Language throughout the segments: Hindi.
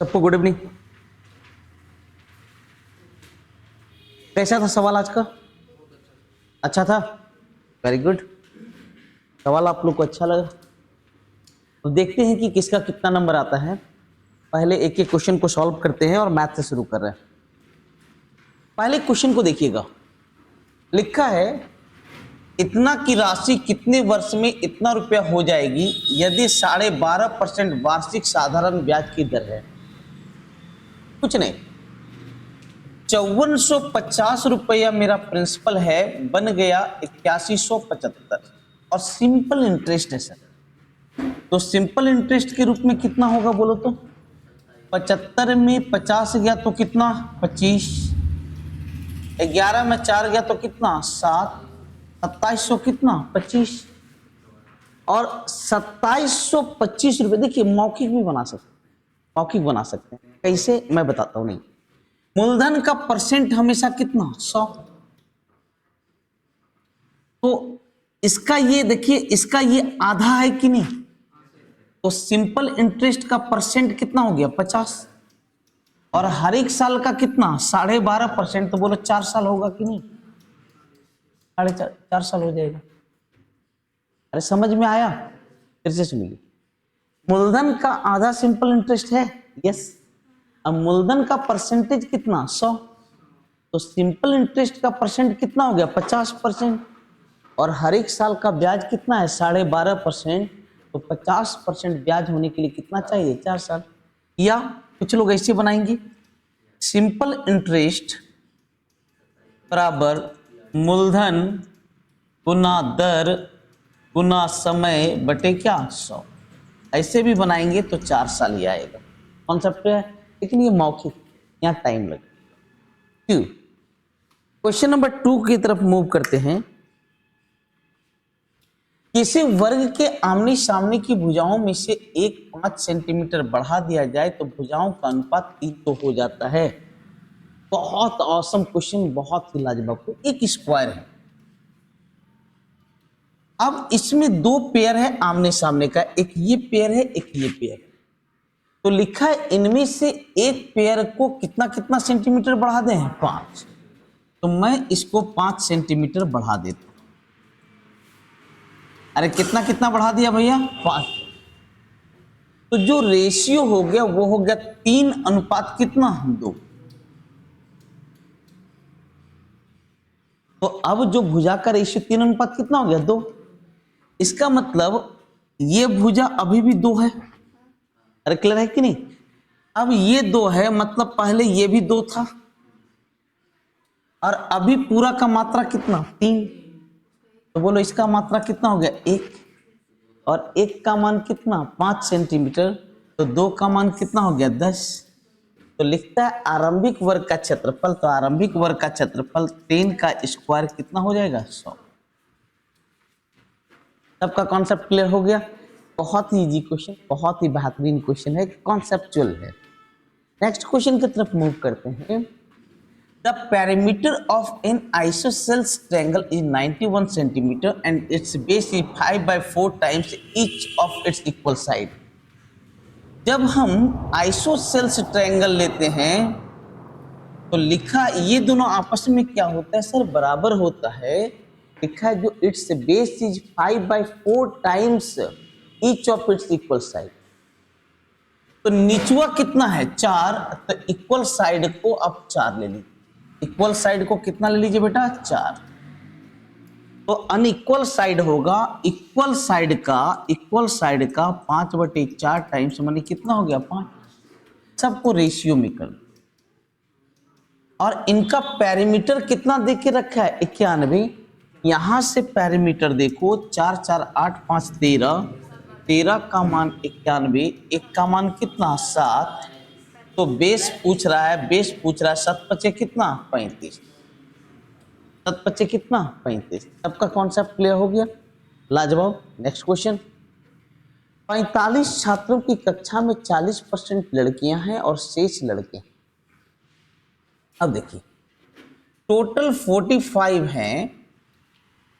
सबको गुड इवनिंग। कैसा था सवाल आज का? अच्छा था, वेरी गुड। सवाल आप लोग को अच्छा लगा तो देखते हैं कि किसका कितना नंबर आता है। पहले एक एक क्वेश्चन को सॉल्व करते हैं और मैथ से शुरू कर रहे हैं। पहले क्वेश्चन को देखिएगा, लिखा है इतना की राशि कितने वर्ष में इतना रुपया हो जाएगी यदि 12.5% वार्षिक साधारण ब्याज की दर है। कुछ नहीं, 5450 रुपया मेरा प्रिंसिपल है, बन गया 8175 और सिंपल इंटरेस्ट है सर। तो सिंपल इंटरेस्ट के रूप में कितना होगा बोलो तो? 75 में 50 गया तो कितना? 25। 11 में 4 गया तो कितना? 7। 2700 कितना? 25। और 2725 रुपये। देखिए मौखिक भी बना सकते हैं, मौखिक बना सकते हैं। कैसे मैं बताता हूं। नहीं, मूलधन का परसेंट हमेशा कितना? 100। तो इसका ये देखिए, इसका ये आधा है कि नहीं? तो सिंपल इंटरेस्ट का परसेंट कितना हो गया? 50। और हर एक साल का कितना? 12.5%। तो बोलो 4 साल होगा कि नहीं? 4.5 साल हो जाएगा। अरे समझ में आया? फिर से सुनिए, मूलधन का आधा सिंपल इंटरेस्ट है, यस। अब मूलधन का परसेंटेज कितना? 100। तो सिंपल इंटरेस्ट का परसेंट कितना हो गया? 50%। और हर एक साल का ब्याज कितना है? 12.5%। तो 50% ब्याज होने के लिए कितना चाहिए? 4 साल। या कुछ लोग ऐसे बनाएंगे, सिंपल इंटरेस्ट बराबर मूलधन गुना दर गुना समय बटे क्या? 100। ऐसे भी बनाएंगे तो 4 साल ही आएगा। कॉन्सेप्ट है, लेकिन ये मौखिक, यहाँ टाइम लगेगा। क्वेश्चन नंबर 2 की तरफ मूव करते हैं। किसी वर्ग के आमने सामने की भुजाओं में से एक 5 सेंटीमीटर बढ़ा दिया जाए तो भुजाओं का अनुपात 3 तो हो जाता है। बहुत औसम क्वेश्चन, बहुत ही लाजवाब। एक स्क्वायर है, अब इसमें 2 पेयर है आमने सामने का, एक ये पेयर है, एक ये पेयर है। तो लिखा है इनमें से एक पेयर को कितना कितना सेंटीमीटर बढ़ा दें? 5। तो मैं इसको 5 सेंटीमीटर बढ़ा देता हूं। अरे कितना कितना बढ़ा दिया भैया? 5। तो जो रेशियो हो गया वो हो गया 3 अनुपात कितना? 2। तो अब जो भुजा का रेशियो 3 अनुपात कितना हो गया? 2। इसका मतलब ये भुजा अभी भी 2 है। अरे क्लियर है कि नहीं? अब ये 2 है, मतलब पहले ये भी 2 था, और अभी पूरा का मात्रा कितना? 3। तो बोलो इसका मात्रा कितना हो गया? 1। और 1 का मान कितना? 5 सेंटीमीटर। तो 2 का मान कितना हो गया? 10। तो लिखता है आरंभिक वर्ग का क्षेत्रफल। तो आरंभिक वर्ग का क्षेत्रफल 10 का स्क्वायर कितना हो जाएगा? 100। सबका कॉन्सेप्ट क्लियर हो गया? बहुत ही इजी क्वेश्चन, बहुत ही बेहतरीन क्वेश्चन है, कॉन्सेप्चुअल है। नेक्स्ट क्वेश्चन की तरफ मूव करते हैं। The perimeter of an isosceles triangle is 91 centimeter and its base is 5/4 times each of its equal side. जब हम आइसोसेल्स ट्रायंगल लेते हैं तो लिखा ये दोनों आपस में क्या होता है सर? बराबर होता है। लिखा है जो it's base is 5/4 times each of its equal side. तो निचवा कितना है? 4। तो इक्वल साइड को आप 4 ले लीजिए। इक्वल साइड को कितना ले लीजिए बेटा? 4। तो अनइक्वल साइड होगा, इक्वल साइड का 5/4 टाइम्स, माने कितना हो गया? 5। सबको रेशियो में कर, और इनका पैरामीटर कितना दे के रखा है? 91। यहां से पैरामीटर देखो, 4 4 8 5 13। 13 का मान 91, 1 का मान कितना? 7। तो बेस पूछ रहा है, 7 पचे कितना? 35। 7 पचे कितना? 35। सबका कॉन्सेप्ट क्लियर हो गया? लाजवाब। Next question. 45 छात्रों की कक्षा में 40% लड़कियां हैं और शेष लड़के हैं। अब देखिए, टोटल 45 हैं,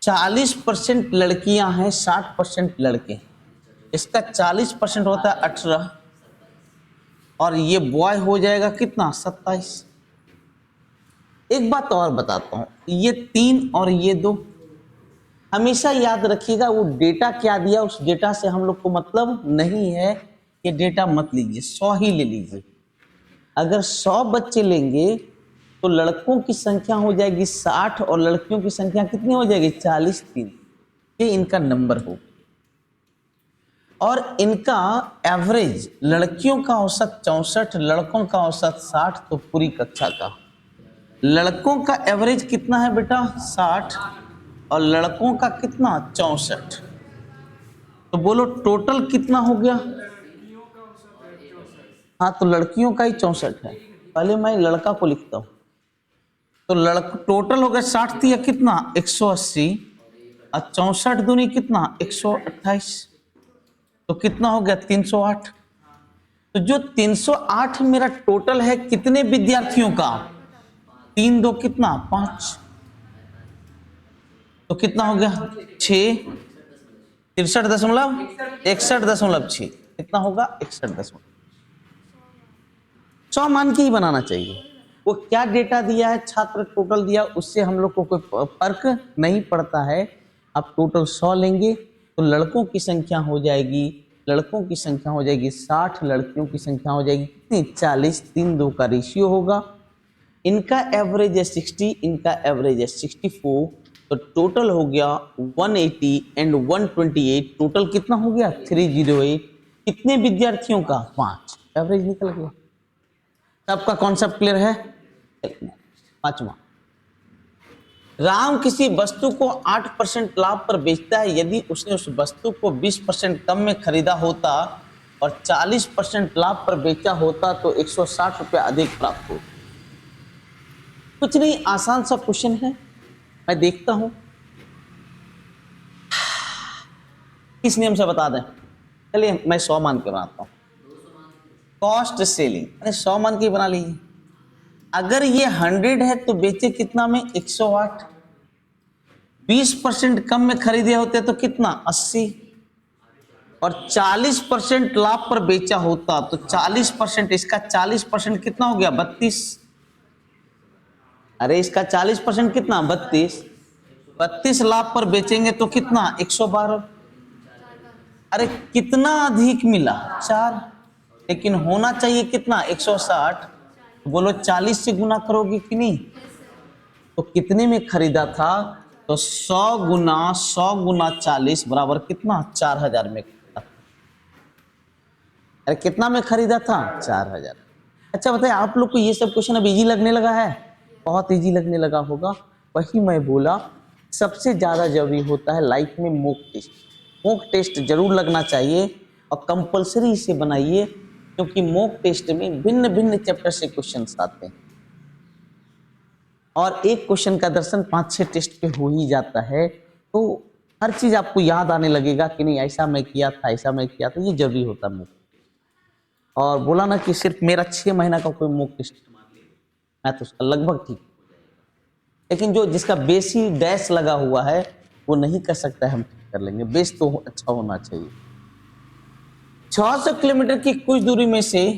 40% लड़कियां हैं, 60% लड़के हैं। इसका 40% होता है 18, और ये बॉय हो जाएगा कितना 27। एक बात और बताता हूं, ये 3 और ये 2, हमेशा याद रखिएगा वो डेटा क्या दिया उस डेटा से हम लोग को मतलब नहीं है। ये डेटा मत लीजिए, 100 ही ले लीजिए। अगर 100 बच्चे लेंगे तो लड़कों की संख्या हो जाएगी 60 और लड़कियों की संख्या कितनी हो जाएगी 40, 3। ये इनका नंबर हो, और इनका एवरेज, लड़कियों का औसत 64, लड़कों का औसत 60, तो पूरी कक्षा का लड़कों का एवरेज कितना है बेटा 60 और लड़कों का कितना 64। तो बोलो टोटल कितना हो गया। हाँ तो लड़कियों का ही 64 है, पहले मैं लड़का को लिखता हूं। तो लड़का टोटल हो गया 60 दिया कितना 180 और 64 दूनी कितना 128, तो कितना हो गया 308। तो जो 308 मेरा टोटल है कितने विद्यार्थियों का, 3 2 कितना 5, तो कितना हो गया 6, 63.61.6, कितना होगा 61। 100 मान के ही बनाना चाहिए। वो क्या डेटा दिया है, छात्र टोटल दिया, उससे हम लोग को कोई फर्क नहीं पड़ता है। आप टोटल 100 लेंगे तो लड़कों की संख्या हो जाएगी, लड़कों की संख्या हो जाएगी 60, लड़कियों की संख्या हो जाएगी कितनी 40, 3 2 का रेशियो होगा। इनका एवरेज है 60, इनका एवरेज है 64, तो टोटल हो गया 180 एंड 128, टोटल कितना हो गया 308। कितने विद्यार्थियों का 5, एवरेज निकल गया। सबका कॉन्सेप्ट क्लियर है। 5वां, राम किसी वस्तु को 8% लाभ पर बेचता है। यदि उसने उस वस्तु को 20% कम में खरीदा होता और 40% लाभ पर बेचा होता तो 160 रुपये अधिक प्राप्त हो। कुछ नहीं, आसान सा क्वेश्चन है, मैं देखता हूं किस नियम से बता दें। चलिए मैं 100 मान के बनाता हूं। कॉस्ट सेलिंग, अरे 100 मान के बना लीजिए। अगर ये 100 है तो बेचे कितना में 108, 20% कम में खरीदे होते तो कितना 80, और 40% लाभ पर बेचा होता तो 40%, इसका 40% कितना हो गया 32। अरे इसका 40% कितना 32, 32 लाभ पर बेचेंगे तो कितना 112। अरे कितना अधिक मिला 4, लेकिन होना चाहिए कितना 160। बोलो 40 से गुना करोगे कि नहीं, तो कितने में खरीदा था, तो 100 गुना 40 बराबर कितना 4000 में खरीदा। अरे कितना में खरीदा था 4000। अच्छा बताइए आप लोग को ये सब क्वेश्चन अब इजी लगने लगा है, बहुत इजी लगने लगा होगा। वही मैं बोला सबसे ज्यादा जरूरी होता है लाइफ में मॉक टेस्ट। मॉक टेस्ट जरूर लगना चाहिए और कंपलसरी इसे बनाइए, क्योंकि मॉक टेस्ट में भिन्न भिन्न चैप्टर से क्वेश्चंस आते हैं और एक क्वेश्चन का दर्शन 5-6 टेस्ट पे हो ही जाता है। तो हर चीज आपको याद आने लगेगा कि नहीं ऐसा मैं किया था, ऐसा मैं किया था, ये जरूरी होता है मॉक। और बोला ना कि सिर्फ मेरा 6 महीना का कोई मॉक टेस्ट मैं तो उसका लगभग ठीक, लेकिन जो जिसका बेस ही डैश लगा हुआ है वो नहीं कर सकता है, हम ठीक कर लेंगे। बेस तो अच्छा होना चाहिए। 600 किलोमीटर की कुछ दूरी में से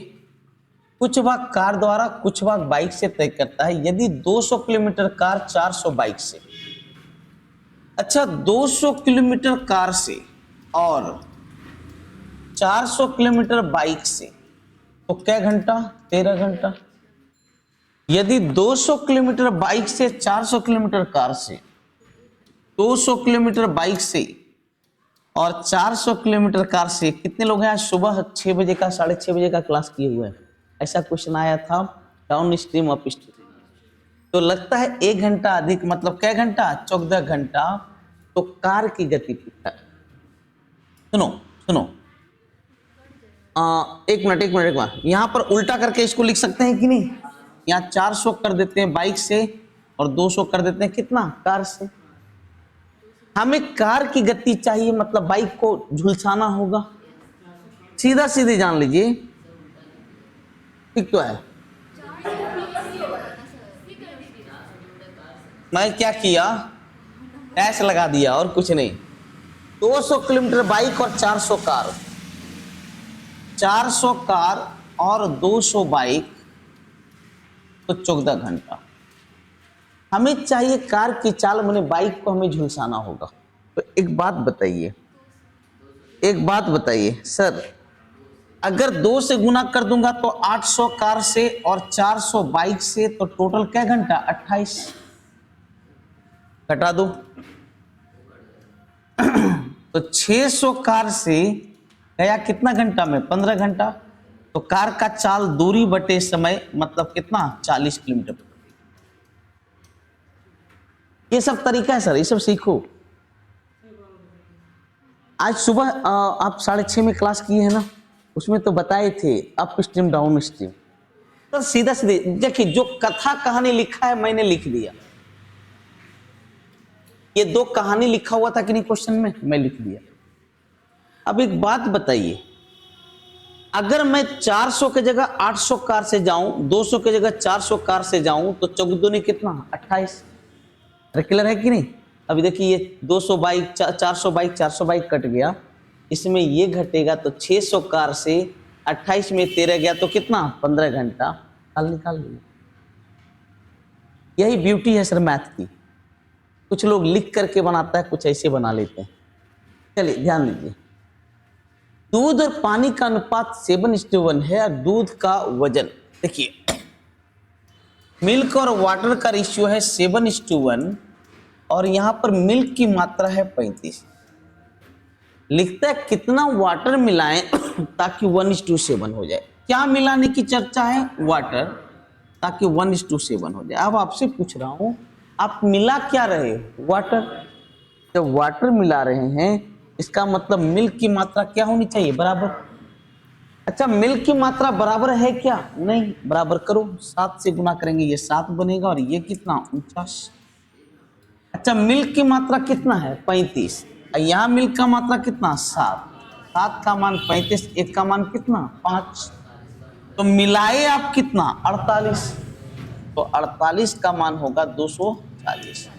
कुछ भाग कार द्वारा कुछ भाग बाइक से तय करता है। यदि 200 किलोमीटर कार 400 बाइक से, अच्छा 200 किलोमीटर कार से और 400 किलोमीटर बाइक से, तो क्या घंटा 13 घंटा। यदि 200 किलोमीटर बाइक से, 400 किलोमीटर कार से, 200 किलोमीटर बाइक से और 400 किलोमीटर कार से, कितने लोग हैं आज सुबह 6 बजे का 6:30 बजे का क्लास किए हुए हैं। ऐसा क्वेश्चन आया था डाउन स्ट्रीम अप स्ट्रीम, तो लगता है 1 घंटा अधिक, मतलब क्या घंटा 14 घंटा। तो कार की गति पूछा। सुनो सुनो, एक मिनट यहां पर उल्टा करके इसको लिख सकते हैं कि नहीं। यहाँ 400 कर देते हैं बाइक से और 200 कर देते हैं कितना कार से। हमें कार की गति चाहिए, मतलब बाइक को झुलसाना होगा। सीधा सीधे जान लीजिए, ठीक तो है। मैं क्या किया, डैश लगा दिया और कुछ नहीं। 200 किलोमीटर बाइक और 400 कार, 400 कार और 200 बाइक तो 14 घंटा। हमें चाहिए कार की चाल, मैंने बाइक को हमें झुलसाना होगा। तो एक बात बताइए सर, अगर 2 से गुना कर दूंगा तो 800 कार से और 400 बाइक से, तो टोटल क्या घंटा? 28। घटा दो तो 600 कार से गया कितना घंटा में? 15 घंटा। तो कार का चाल दूरी बटे समय मतलब कितना? 40 किलोमीटर। ये सब तरीका है सर, ये सब सीखो। आज सुबह आप 6:30 में क्लास किए हैं ना, उसमें तो बताए थे अप स्ट्रीम डाउन स्ट्रीम। तो सीधा सीधे देखिए, जो कथा कहानी लिखा है मैंने लिख दिया। ये 2 कहानी लिखा हुआ था कि नहीं क्वेश्चन में, मैं लिख दिया। अब एक बात बताइए, अगर मैं 400 की जगह 800 कार से जाऊं, 200 की जगह 400 कार से जाऊं, तो 14 कितना? 28। क्लियर है कि नहीं? अभी देखिए, ये 200 बाइक 400 बाइक 400 बाइक कट गया, इसमें ये घटेगा तो 600 कार से 28 में 13 गया तो कितना? 15 घंटा। हल निकाल लिया। यही ब्यूटी है सर मैथ की। कुछ लोग लिख करके बनाता है, कुछ ऐसे बना लेते हैं। चलिए ध्यान दीजिए, दूध और पानी का अनुपात 7:1 है और दूध का वजन, देखिए मिल्क और वाटर का रेशियो है 7:1 और यहां पर मिल्क की मात्रा है 35। लिखता है कितना वाटर मिलाएं ताकि 1:7 हो जाए। क्या मिलाने की चर्चा है? वाटर, ताकि 1:7 हो जाए। अब आपसे पूछ रहा हूं, आप मिला क्या रहे हो? वाटर। जब वाटर मिला रहे हैं, इसका मतलब मिल्क की मात्रा क्या होनी चाहिए? बराबर। अच्छा, मिल्क की मात्रा बराबर है क्या? नहीं। बराबर करो, 7 से गुना करेंगे, ये 7 बनेगा और ये कितना? 49। अच्छा, मिल्क की मात्रा कितना है? 35। यहाँ मिल्क का मात्रा कितना? 7। 7 का मान 35, 1 का मान कितना? 5। तो मिलाए आप कितना? 48। तो 48 का मान होगा 240।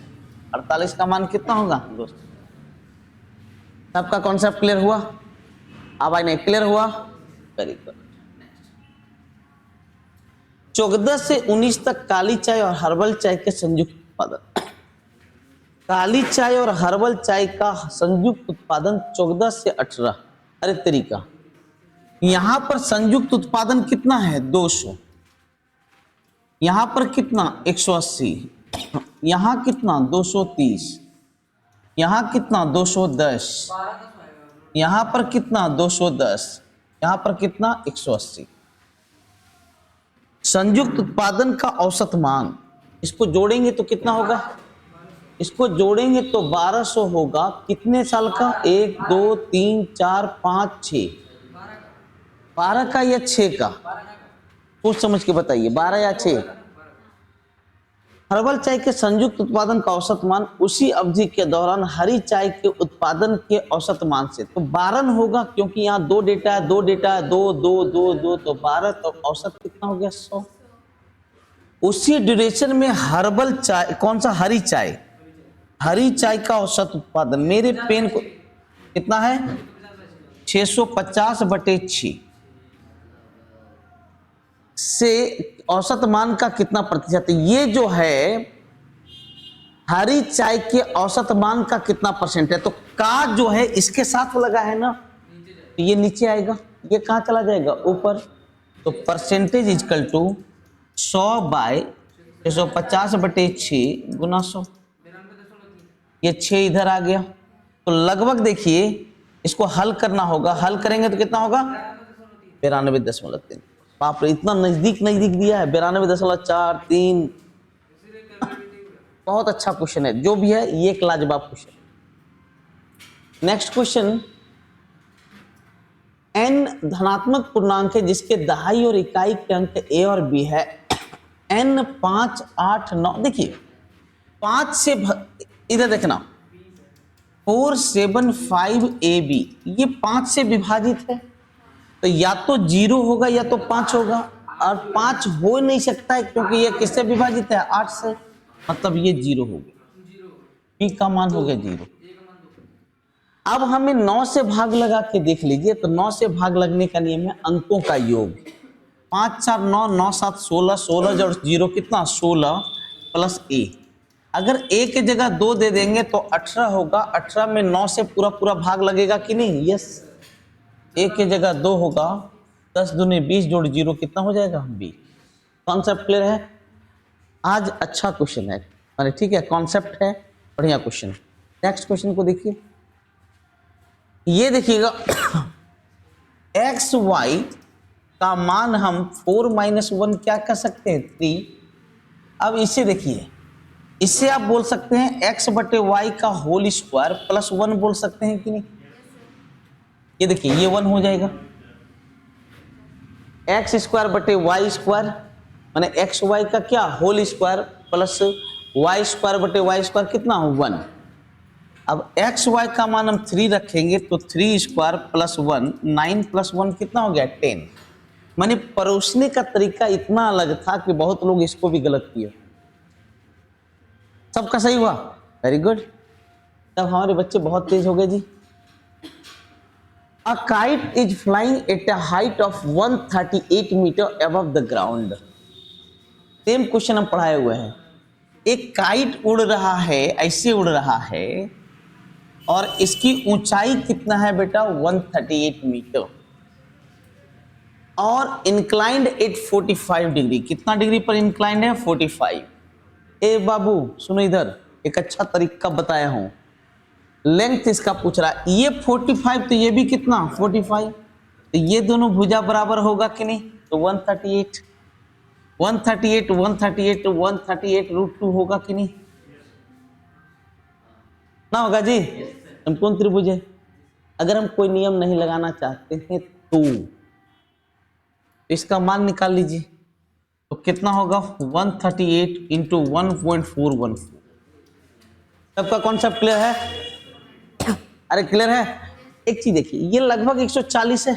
48 का मान कितना होगा? 200। सबका कॉन्सेप्ट क्लियर हुआ? अब आई नहीं क्लियर हुआ? Very good. 14 से 19 तक काली चाय और हर्बल चाय के संयुक्त उत्पादन। काली चाय और हर्बल चाय का संयुक्त उत्पादन 14 से 18। अरे तरीका, यहां पर संयुक्त उत्पादन कितना है? 200। यहां पर कितना? 180। यहां कितना? 230। यहां कितना? 210। यहां पर कितना? 210। यहां पर कितना? 180। संयुक्त उत्पादन का औसत मान, इसको जोड़ेंगे तो कितना होगा? इसको जोड़ेंगे तो 1200 होगा। कितने साल का? 1 2 3 4 5 6। 12 का या 6 का? सोच समझ के बताइए, 12 या 6? हर्बल चाय के संयुक्त उत्पादन का औसत मान उसी अवधि के दौरान हरी चाय के उत्पादन के औसत मान से, तो 12 होगा, क्योंकि यहाँ 2 डेटा है, 2 डेटा है, 2 2 2 2, तो 12। तो औसत कितना हो गया? 100। उसी ड्यूरेशन में हर्बल चाय, कौन सा? हरी चाय। हरी चाय का औसत उत्पादन, मेरे पेन को कितना है? 650/6 से औसत मान का कितना प्रतिशत? ये जो है हरी चाय के औसत मान का कितना परसेंट है? तो का जो है इसके साथ लगा है ना, ये नीचे आएगा, ये कहां चला जाएगा? ऊपर। तो परसेंटेज इजकल टू 100/650/6 गुना 100। ये 6 इधर आ गया। तो लगभग देखिए, इसको हल करना होगा। हल करेंगे तो कितना होगा? 92.3। बाप रे, इतना नजदीक दिया है। 92.43। बहुत अच्छा क्वेश्चन है, जो भी है ये एक लाजवाब क्वेश्चन। नेक्स्ट क्वेश्चन, n धनात्मक पूर्णांक है जिसके दहाई और इकाई के अंक a और b है। n 5 8 9। देखिए 5 से इधर देखना, 4 7 5 AB, ये 5 से विभाजित है, तो या तो 0 होगा या तो 5 होगा, और 5 हो नहीं सकता है क्योंकि ये किससे विभाजित है? 8 से, मतलब ये 0 हो गया। p का मान हो गया 0। अब हमें 9 से भाग लगा के देख लीजिए, तो 9 से भाग लगने का नियम है अंकों का योग। 5 4 9 9 7 16, 16 जोड़ 0 कितना 16 प्लस a। अगर a की जगह 2 दे देंगे तो 18 होगा। 18 में 9 से पूरा पूरा भाग लगेगा कि नहीं? यस। a की जगह 2 होगा, 10 दूनी 20 जोड़ 0 कितना हो जाएगा? 20। कॉन्सेप्ट क्लियर है? आज अच्छा क्वेश्चन है, अरे ठीक है, कॉन्सेप्ट है, बढ़िया क्वेश्चन। नेक्स्ट क्वेश्चन को देखिए, ये देखिएगा एक्स वाई का मान हम 4 - 1 क्या कर सकते हैं? 3। अब इसे देखिए, इससे आप बोल सकते हैं एक्स बटे वाई का होल स्क्वायर प्लस 1 बोल सकते हैं कि नहीं? ये देखिए, ये 1 हो जाएगा। एक्स स्क्वायर बटे वाई स्क्वायर माने एक्स वाई का क्या whole square plus y square बटे वाई स्क्वायर कितना हो? 1। अब एक्स वाई का मान हम 3 रखेंगे तो 3 स्क्वायर प्लस 1, 9 प्लस 1 कितना हो गया? 10। माने परोसने का तरीका इतना अलग था कि बहुत लोग इसको भी गलत किए। सबका सही हुआ, वेरी गुड। तब हमारे बच्चे बहुत तेज हो गए जी। A kite is flying at a height of 138 metre above the ground। Same question हम पढ़ाए हुए हैं। एक काइट उड़ रहा है, ऐसे उड़ रहा है, और इसकी ऊंचाई कितना है बेटा? 138 मीटर, और इंक्लाइंड एट 45 डिग्री। कितना डिग्री पर इंक्लाइंड है? 45। ए बाबू सुनो इधर, एक अच्छा तरीका बताया हूं। लेंथ इसका पूछ रहा है, ये 45 तो ये भी कितना 45, तो ये दोनों भुजा बराबर होगा कि नहीं? तो 138 138 138 138 √2 होगा कि नहीं? ना होगा जी? समकोण त्रिभुज है। अगर हम कोई नियम नहीं लगाना चाहते हैं तो इसका मान निकाल लीजिए, तो कितना होगा? 138 इंटू 1.414। सबका कॉन्सेप्ट क्लियर है? अरे क्लियर है? एक चीज देखिए, ये लगभग 140 है।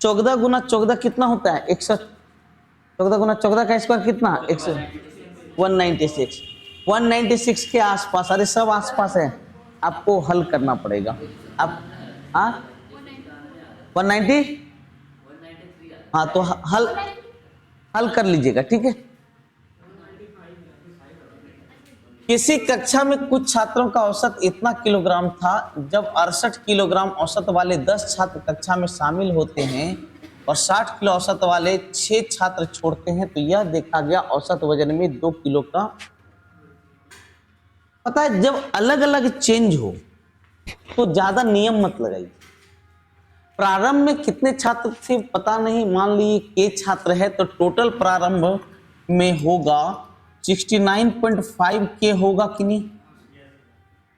14 गुना 14 कितना होता है? 114 गुना 14 का स्क्वायर कितना? 196। 196 के आसपास, अरे सब आसपास है, आपको हल करना पड़ेगा। आप 190, हाँ तो हल कर लीजिएगा, ठीक है। किसी कक्षा में कुछ छात्रों का औसत इतना किलोग्राम था। जब 68 किलोग्राम औसत वाले 10 छात्र कक्षा में शामिल होते हैं और 60 किलो औसत वाले 6 छात्र छोड़ते हैं, तो यह देखा गया औसत वजन में 2 किलो का। पता है, जब अलग अलग चेंज हो तो ज्यादा नियम मत लगाइए। प्रारंभ में कितने छात्र थे पता नहीं, मान लीजिए के छात्र है तो टोटल प्रारंभ में होगा 69.5 के होगा कि नहीं?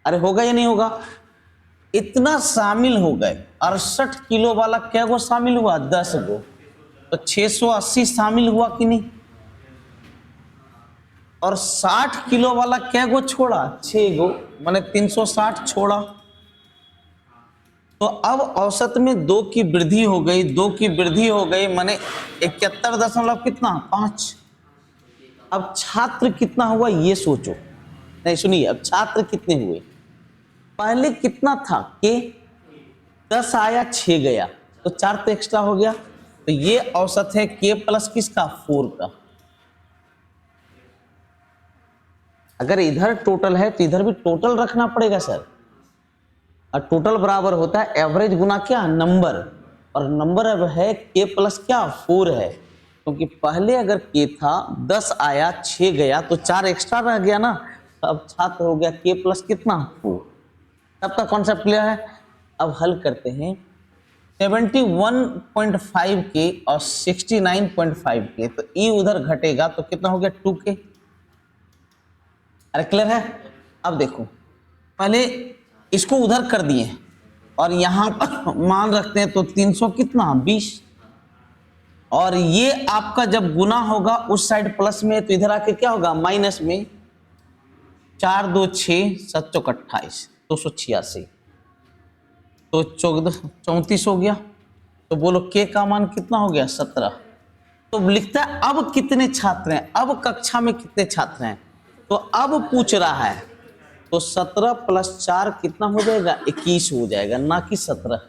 अरे होगा या नहीं होगा? इतना शामिल हो गए। 68 किलो वाला क्या गो शामिल हुआ? 10 गो, तो 680 शामिल हुआ कि नहीं? और 60 किलो वाला क्या गो छोड़ा? 6 गो, माने 360 छोड़ा। तो अब औसत में 2 की वृद्धि हो गई, 2 की वृद्धि हो गई, माने 71 दशमलव कितना 5। अब छात्र कितना हुआ ये सोचो। नहीं सुनिए, अब छात्र कितने हुए? पहले कितना था? के 10 आया 6 गया, तो 4 तो एक्स्ट्रा हो गया। तो ये औसत है के प्लस किसका? 4 का। अगर इधर टोटल है तो इधर भी टोटल रखना पड़ेगा सर। और टोटल बराबर होता है एवरेज गुना क्या? नंबर। और नंबर अब है के प्लस क्या? 4 है, क्योंकि पहले अगर के था 10 आया 6 गया तो 4 एक्स्ट्रा रह गया ना। अब छात्र हो गया के प्लस कितना? 4। सबका कॉन्सेप्ट क्लियर है? अब हल करते हैं। 71.5 के और 69.5 के, तो ई उधर घटेगा तो कितना हो गया? 2 के। अरे क्लियर है? अब देखो, पहले इसको उधर कर दिए और यहां पर मान रखते हैं तो 300 कितना 20, और ये आपका जब गुना होगा उस साइड प्लस में तो इधर आके क्या होगा? माइनस में। 4 2 6 7 चौक 28, 286, तो 14 34 हो गया। तो बोलो के का मान कितना हो गया? 17। तो लिखता है अब कितने छात्र हैं, अब कक्षा में कितने छात्र हैं, तो अब पूछ रहा है तो 17 प्लस 4 कितना हो जाएगा? 21 हो जाएगा, ना कि 17।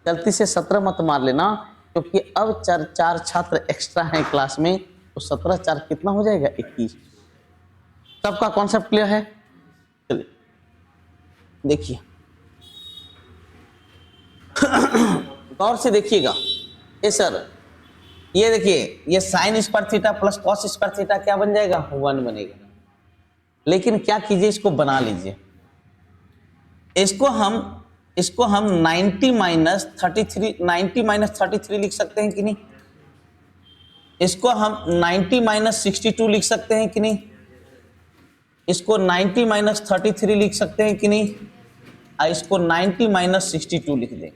गलती से 17 मत मार लेना, तो अब चार छात्र एक्स्ट्रा हैं क्लास में, तो 17 4 कितना हो जाएगा 21। सबका कॉन्सेप्ट क्लियर है? चलिए देखिए गौर से देखिएगा। ये सर ये देखिए, ये sine square theta plus cos square theta क्या बन जाएगा? 1 बनेगा। लेकिन क्या कीजिए, इसको बना लीजिए। इसको हम 90 माइनस 33 लिख सकते हैं कि नहीं? इसको हम 90 माइनस 62 लिख सकते हैं कि नहीं? इसको 90 माइनस 33 लिख सकते हैं कि नहीं? इसको 90 माइनस 62 लिख दें।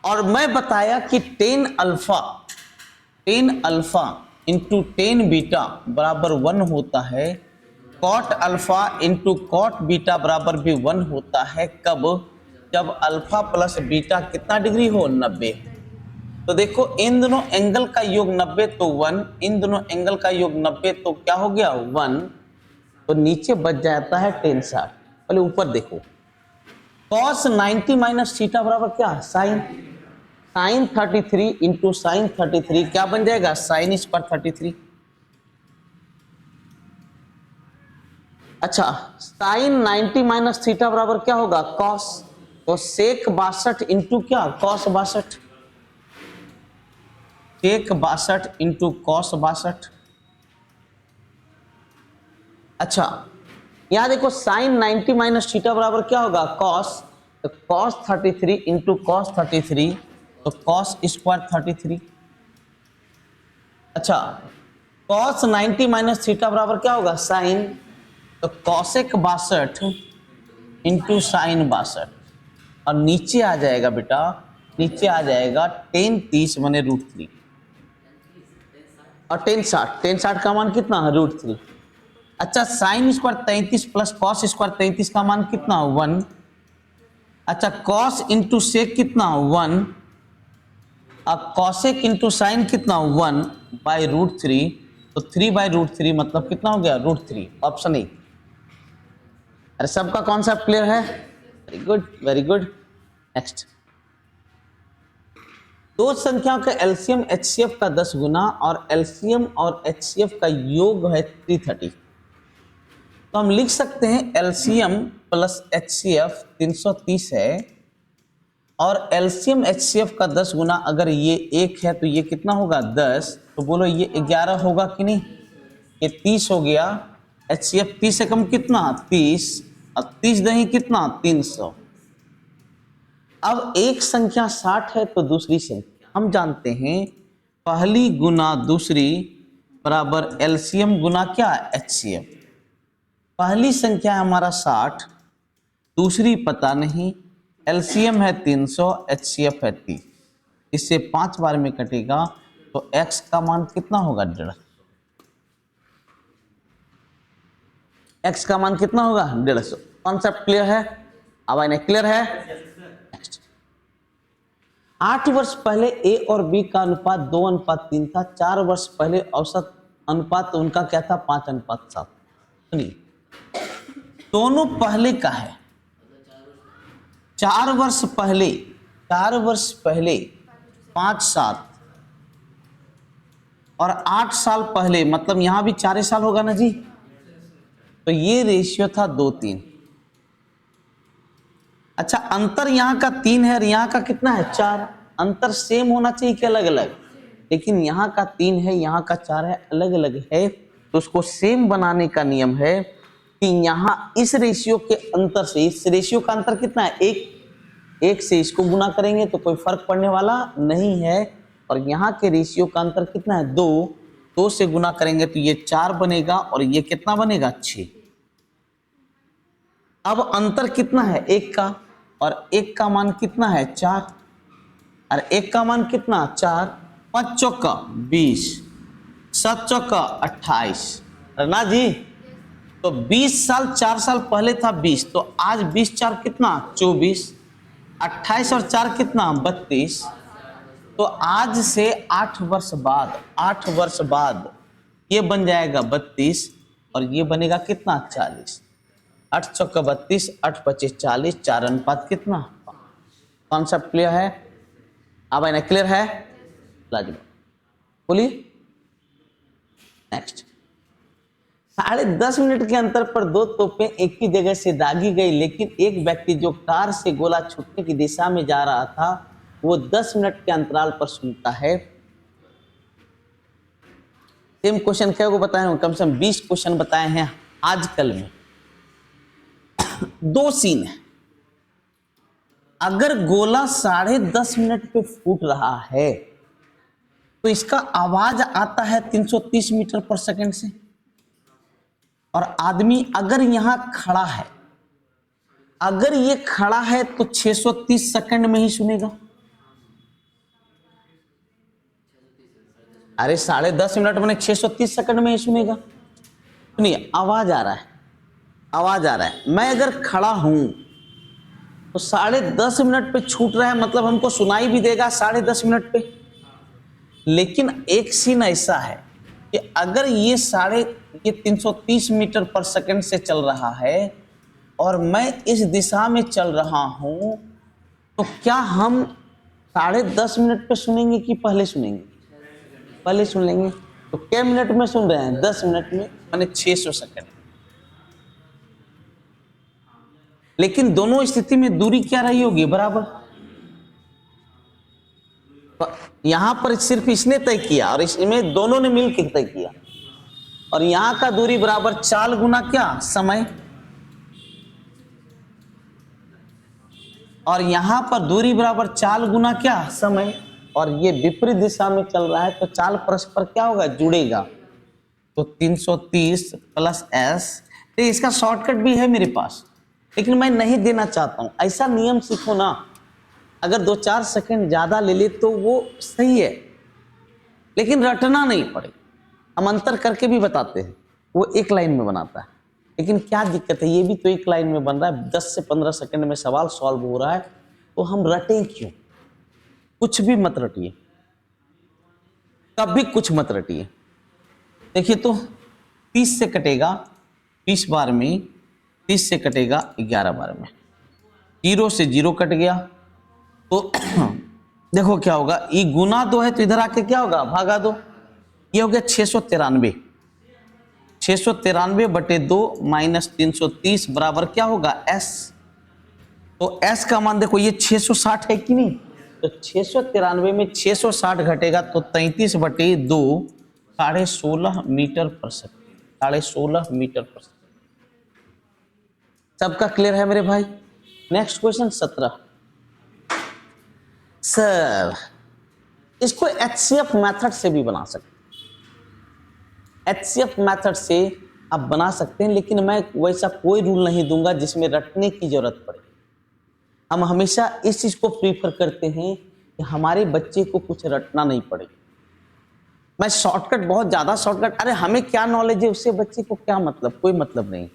और मैं बताया कि 10 अल्फा इंटू 10 बीटा बराबर 1 होता है। Cot alpha into cot beta बराबर भी 1 होता है। कब? जब अल्फा प्लस बीटा कितना डिग्री हो? 90। तो देखो इन दोनों एंगल का योग 90 तो 1, इन दोनों एंगल का योग 90 तो क्या हो गया? 1। तो नीचे बच जाता है 10 60। पहले ऊपर देखो, cos 90 माइनस थीटा बराबर क्या? साइन 33 इंटू साइन 33 क्या बन जाएगा? Sine square 33। अच्छा, साइन 90 माइनस थीटा बराबर क्या होगा? कॉस। तो सेक 62 इंटू क्या? कॉस 62। सेक 62 इंटू कॉस 62। अच्छा यहां देखो, साइन 90 माइनस थीटा बराबर क्या होगा? कॉस। तो कॉस 33 इंटू कॉस 33, तो कॉस स्क्वायर 33। अच्छा, कॉस 90 माइनस थीटा बराबर क्या होगा? साइन। तो कॉसेक 62 इंटू साइन 62। और नीचे आ जाएगा बेटा, नीचे आ जाएगा 10 30 बने √3 और 10 60 का मान कितना? √3। अच्छा, sine square 33 plus cos square 33 का मान कितना? 1। अच्छा, कॉस इंटू सेक कितना? 1। अब कॉसेक इंटू साइन कितना? 1 बाई √3। तो 3 बाई √3 मतलब कितना हो गया? √3। Option A. अरे सबका कॉन्सेप्ट क्लियर है? Very good, very good. Next, दो संख्याओं का एलसीएम एचसीएफ का 10 गुना और एलसीएम और एचसीएफ का योग है 330। तो हम लिख सकते हैं एलसीएम प्लस एचसीएफ 330 है, और एलसीएम एचसीएफ का 10 गुना अगर ये 1 है तो ये कितना होगा? 10। तो बोलो ये 11 होगा कि नहीं? ये 30 हो गया। एचसीएफ 30 से कम कितना? 30। और 30 नहीं कितना? 300। अब एक संख्या 60 है तो दूसरी संख्या हम जानते हैं पहली गुना दूसरी बराबर एलसीएम गुना क्या? एचसीएफ। पहली संख्या है हमारा 60, दूसरी पता नहीं, एलसीएम है 300, एचसीएफ है 30। इससे 5 बार में कटेगा तो x का मान कितना होगा? 150। x का मान कितना होगा? 150। कॉन्सेप्ट क्लियर है? अब आइए, क्लियर है? नेक्स्ट, 8 वर्ष पहले ए और बी का अनुपात 2:3 था। 4 वर्ष पहले औसत अनुपात उनका क्या था? 5:7। सुनिए, दोनों पहले का है। 4 वर्ष पहले 5 7 और 8 साल पहले, मतलब यहां भी 4 साल होगा ना जी। तो ये रेशियो था 2:3। अच्छा, अंतर यहाँ का 3 है और यहाँ का कितना है? 4। अंतर सेम होना चाहिए कि अलग अलग? लेकिन यहाँ का 3 है, यहाँ का 4 है, अलग अलग है। तो उसको सेम बनाने का नियम है कि यहाँ इस रेशियो के अंतर से, इस रेशियो का अंतर कितना है? 1 से इसको गुना करेंगे तो कोई फर्क पड़ने वाला नहीं है। और यहाँ के रेशियो का अंतर कितना है? 2 से गुना करेंगे तो ये 4 बनेगा और ये कितना बनेगा? 6। अब अंतर कितना है? 1 का, और 1 का मान कितना है? 4। और 1 का मान कितना? 4। 5 चौका 20, 7 चौका 28 ना जी। तो 20 साल 4 साल पहले था 20, तो आज 20 4 कितना? 24। 28 और 4 कितना? 32। तो आज से 8 वर्ष बाद ये बन जाएगा 32 और ये बनेगा कितना? 40। 8 चौका 32, 8 25 40, 4 अनुपात कितना? कॉन्सेप्ट क्लियर है? अब आना क्लियर है? लाजवाब, बोलिए नेक्स्ट। 10.5 मिनट के अंतर पर दो तोपें एक ही जगह से दागी गई, लेकिन एक व्यक्ति जो कार से गोला छूटने की दिशा में जा रहा था वो 10 मिनट के अंतराल पर सुनता है। सेम क्वेश्चन क्या को बताए हैं, कम से कम 20 क्वेश्चन बताए हैं आजकल में। दो सीन है, अगर गोला 10.5 मिनट पे फूट रहा है तो इसका आवाज आता है 330 मीटर पर सेकंड से, और आदमी अगर यहां खड़ा है, अगर ये खड़ा है तो 630 सेकंड में ही सुनेगा। अरे 10.5 मिनट मैंने 630 सेकंड में ही सुनेगा। सुनिए आवाज आ रहा है, आवाज आ रहा है। मैं अगर खड़ा हूं तो 10.5 मिनट पे छूट रहा है, मतलब हमको सुनाई भी देगा 10.5 मिनट पे। लेकिन एक सीन ऐसा है कि अगर ये 330 मीटर पर सेकंड से चल रहा है और मैं इस दिशा में चल रहा हूं, तो क्या हम 10.5 मिनट पे सुनेंगे कि पहले सुनेंगे? पहले सुन लेंगे। तो क्या मिनट में सुन रहे हैं? 10 मिनट में, माने 600 सेकंड। लेकिन दोनों स्थिति में दूरी क्या रही होगी? बराबर। तो यहां पर सिर्फ इसने तय किया और इसमें दोनों ने मिलकर तय किया, और यहां का दूरी बराबर चाल गुना क्या? समय। और यहां पर दूरी बराबर चाल गुना क्या? समय। और ये विपरीत दिशा में चल रहा है तो चाल परस्पर क्या होगा? जुड़ेगा। तो 330 प्लस s, तो इसका शॉर्टकट भी है मेरे पास, लेकिन मैं नहीं देना चाहता हूं। ऐसा नियम सीखो ना, अगर 2-4 सेकंड ज्यादा ले ले तो वो सही है, लेकिन रटना नहीं पड़े। हम अंतर करके भी बताते हैं, वो एक लाइन में बनाता है, लेकिन क्या दिक्कत है, ये भी तो एक लाइन में बन रहा है, 10 से 15 सेकंड में सवाल सॉल्व हो रहा है, तो हम रटें क्यों? कुछ भी मत रटिए, कभी कुछ मत रटिए। देखिए तो 30 से कटेगा 20 बार में, 30 से कटेगा 11 बार में, 0 से 0 कट गया, तो देखो क्या होगा, ये गुना 2 है तो इधर आके क्या होगा? भागा 2। ये हो गया 693। 693 बटे 2 माइनस 330 बराबर क्या होगा? s। तो s का मान देखो, ये 660 है कि नहीं? तो 693 में 660 घटेगा तो 33 बटे 2, 16.5 मीटर पर सेकंड। 16.5 मीटर पर सेकंड। सबका क्लियर है मेरे भाई? Next question 17। सर इसको HCF मेथड से भी बना सकते हैं, HCF मेथड से आप बना सकते हैं, लेकिन मैं वैसा कोई रूल नहीं दूंगा जिसमें रटने की जरूरत पड़े। हम हमेशा इस चीज को प्रीफर करते हैं कि हमारे बच्चे को कुछ रटना नहीं पड़े। मैं शॉर्टकट, बहुत ज्यादा शॉर्टकट, अरे हमें क्या नॉलेज है उससे बच्चे को क्या मतलब? कोई मतलब नहीं।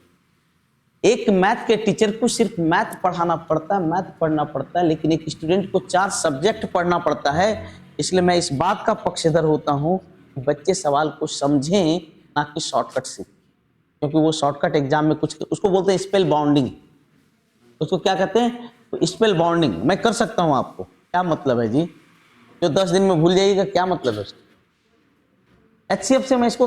एक मैथ के टीचर को सिर्फ मैथ पढ़ाना पड़ता है, मैथ पढ़ना पड़ता है, लेकिन एक स्टूडेंट को 4 सब्जेक्ट पढ़ना पड़ता है। इसलिए मैं इस बात का पक्षधर होता हूं कि बच्चे सवाल को समझें, ना कि शॉर्टकट से, क्योंकि वो शॉर्टकट एग्जाम में कुछ, उसको बोलते हैं स्पेल बाउंडिंग। उसको क्या कहते हैं? तो स्पेल बाउंडिंग मैं कर सकता हूं आपको। क्या मतलब है जी? जो 10 दिन में भूल जाइएगा, क्या मतलब है उसका? HCF से मैं इसको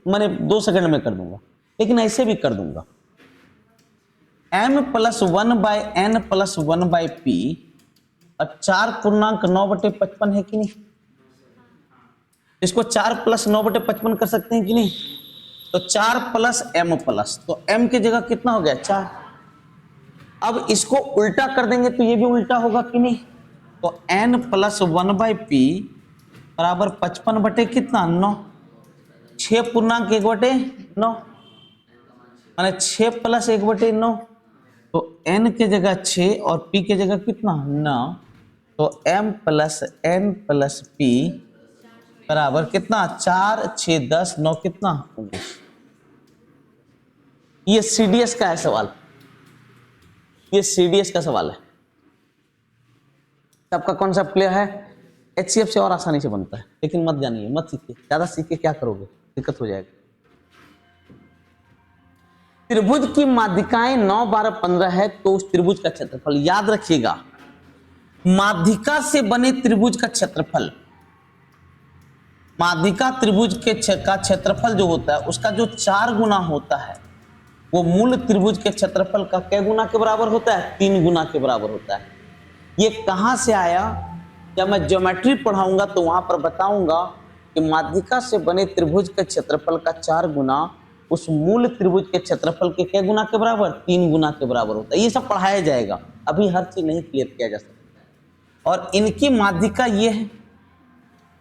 मैंने 2 सेकंड में कर दूंगा, लेकिन ऐसे भी कर दूंगा। m plus 1/n plus 1/p और 4.9/55 है कि नहीं? इसको 4 प्लस 9/55 कर सकते हैं कि नहीं? तो 4 प्लस m प्लस, तो m की जगह कितना हो गया? 4। अब इसको उल्टा कर देंगे तो ये भी उल्टा होगा कि नहीं? तो n प्लस 1/p बराबर 55 बटे कितना? 9। 6.1/9 माने 6 प्लस 1/9, तो n के जगह 6 और p के जगह कितना? 9। तो m plus n plus p बराबर कितना? 4 6 10 9 कितना? 19। ये CDS का है सवाल, ये CDS का सवाल है। सबका कॉन्सेप्ट क्लियर है? HCF से और आसानी से बनता है, लेकिन मत जानिए, मत सीखिए, ज्यादा सीख के क्या करोगे? दिक्कत हो जाएगी। त्रिभुज की माध्यिकाएं 9 12 15 है, तो उस त्रिभुज का क्षेत्रफल याद रखिएगा। माध्यिका से बने त्रिभुज का क्षेत्रफल, माध्यिका त्रिभुज के का क्षेत्रफल जो होता है उसका जो 4 गुना होता है वो मूल त्रिभुज के क्षेत्रफल का कै गुना के बराबर होता है? 3 गुना के बराबर होता है। ये कहां से आया? जब मैं ज्योमेट्री पढ़ाऊंगा तो वहां पर बताऊंगा कि माध्यिका से बने त्रिभुज के क्षेत्रफल का 4 गुना उस मूल त्रिभुज के क्षेत्रफल के कै गुना के बराबर? 3 गुना के बराबर होता है। ये सब पढ़ाया जाएगा, अभी हर चीज नहीं क्लियर किया जा सकता। और इनकी माध्यिका ये है,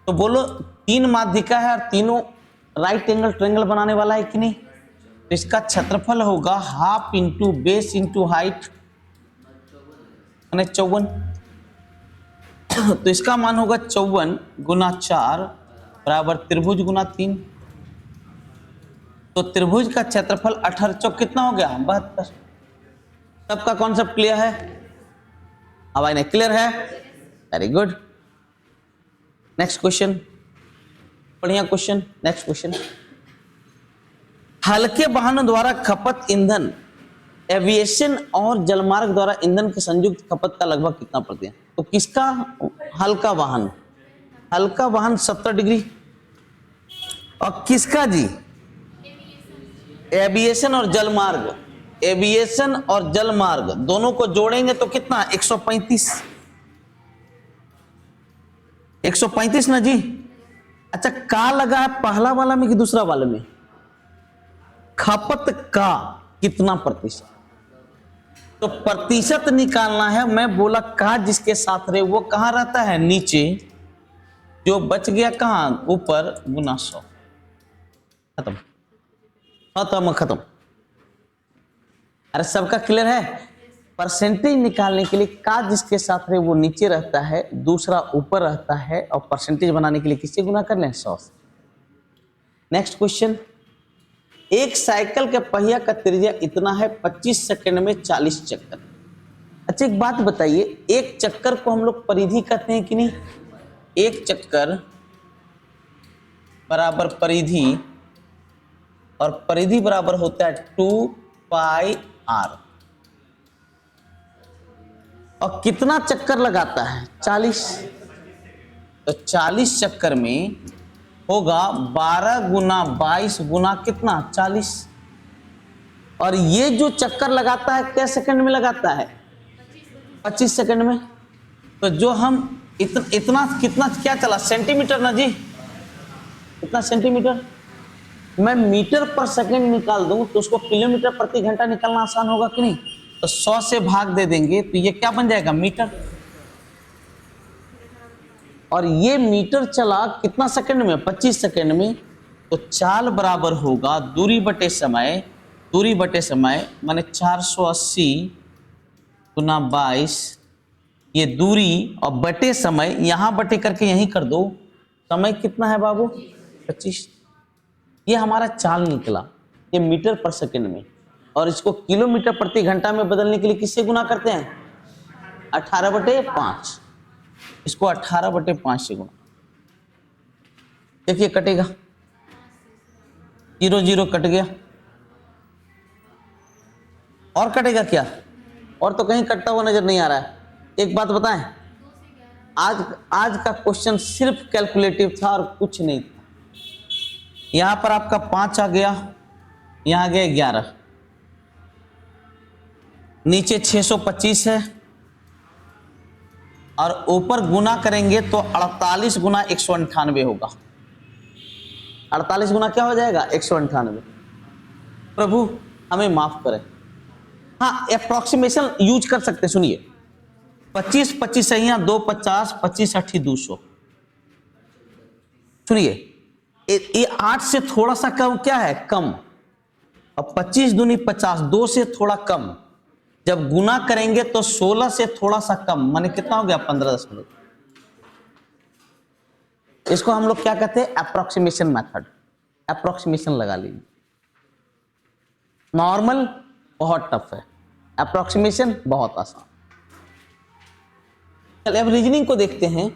तो बोलो 3 माध्यिका है और तीनों राइट एंगल ट्रायंगल बनाने वाला है कि नहीं? तो इसका क्षेत्रफल होगा half into base into height, यानी 54। तो इसका मान होगा 54 गुना 4 बराबर त्रिभुज गुना 3। तो त्रिभुज का क्षेत्रफल 18 चौक कितना हो गया? 72। सबका कॉन्सेप्ट क्लियर है? अब आइए, क्लियर है? Very good. नेक्स्ट क्वेश्चन, बढ़िया क्वेश्चन। नेक्स्ट क्वेश्चन, हल्के वाहनों द्वारा खपत ईंधन एविएशन और जलमार्ग द्वारा ईंधन की संयुक्त खपत का लगभग कितना प्रतिशत? तो किसका हल्का वाहन? हल्का वाहन 70 डिग्री। और किसका जी? एविएशन और जलमार्ग। एविएशन और जलमार्ग दोनों को जोड़ेंगे तो कितना? 135। 135 ना जी। अच्छा, का लगा है पहला वाला में कि दूसरा वाले में? खपत का कितना प्रतिशत? तो प्रतिशत निकालना है। मैं बोला का जिसके साथ रहे वो कहां रहता है? नीचे। जो बच गया कहां? ऊपर, गुना 100। खत्म खत्म खत्म। अरे सबका क्लियर है? परसेंटेज निकालने के लिए का जिसके साथ रहे वो नीचे रहता है, दूसरा ऊपर रहता है, और परसेंटेज बनाने के लिए किससे गुना कर लें? 100 से। नेक्स्ट क्वेश्चन, एक साइकिल के पहिया का त्रिज्या इतना है, 25 सेकंड में 40 चक्कर। अच्छा एक बात बताइए, एक चक्कर को हम लोग परिधि कहते हैं कि नहीं? एक चक्कर बराबर परिधि, और परिधि बराबर होता है 2πr। और कितना चक्कर लगाता है? 40। तो 40 चक्कर में होगा 12 गुना 22 गुना कितना? 40। और ये जो चक्कर लगाता है क्या सेकंड में लगाता है? 25 सेकंड में। तो जो हम इतना कितना क्या चला? सेंटीमीटर ना जी। कितना सेंटीमीटर? मैं मीटर पर सेकंड निकाल दूं तो उसको किलोमीटर प्रति घंटा निकालना आसान होगा कि नहीं? तो 100 से भाग दे देंगे तो ये क्या बन जाएगा? मीटर। और ये मीटर चला कितना सेकंड में? 25 सेकंड में। तो चाल बराबर होगा दूरी बटे समय, दूरी बटे समय माने 480 गुना 22, ये दूरी और बटे समय, यहां बटे करके यहीं कर दो। समय कितना है बाबू? 25। ये हमारा चाल निकला, ये मीटर पर सेकंड में। और इसको किलोमीटर प्रति घंटा में बदलने के लिए किससे गुना करते हैं? 18/5। इसको 18/5 से गुना। देखिए कटेगा, 0 0 कट गया। और कटेगा क्या? और तो कहीं कटता हुआ नजर नहीं आ रहा है। एक बात बताएं, आज का क्वेश्चन सिर्फ कैलकुलेटिव था और कुछ नहीं था। यहां पर आपका 5 आ गया, यहां गया 11, नीचे 625 है, और ऊपर गुना करेंगे तो 48 गुना 198 होगा। 48 गुना क्या हो जाएगा? 198। प्रभु हमें माफ करें। हाँ, अप्रोक्सीमेशन यूज कर सकते। सुनिए, 25 25 सही, 2 50, 25 8 200। सुनिए, ये 8 से थोड़ा सा कम क्या है? कम। और 25 दूनी 50, 2 से थोड़ा कम। जब गुना करेंगे तो 16 से थोड़ा सा कम, माने कितना हो गया? 15 दशमलव। इसको हम लोग क्या कहते हैं? Approximation method. अप्रोक्सीमेशन लगा लीजिए। नॉर्मल बहुत टफ है, अप्रोक्सीमेशन बहुत आसान। चलिए अब रीजनिंग को देखते हैं।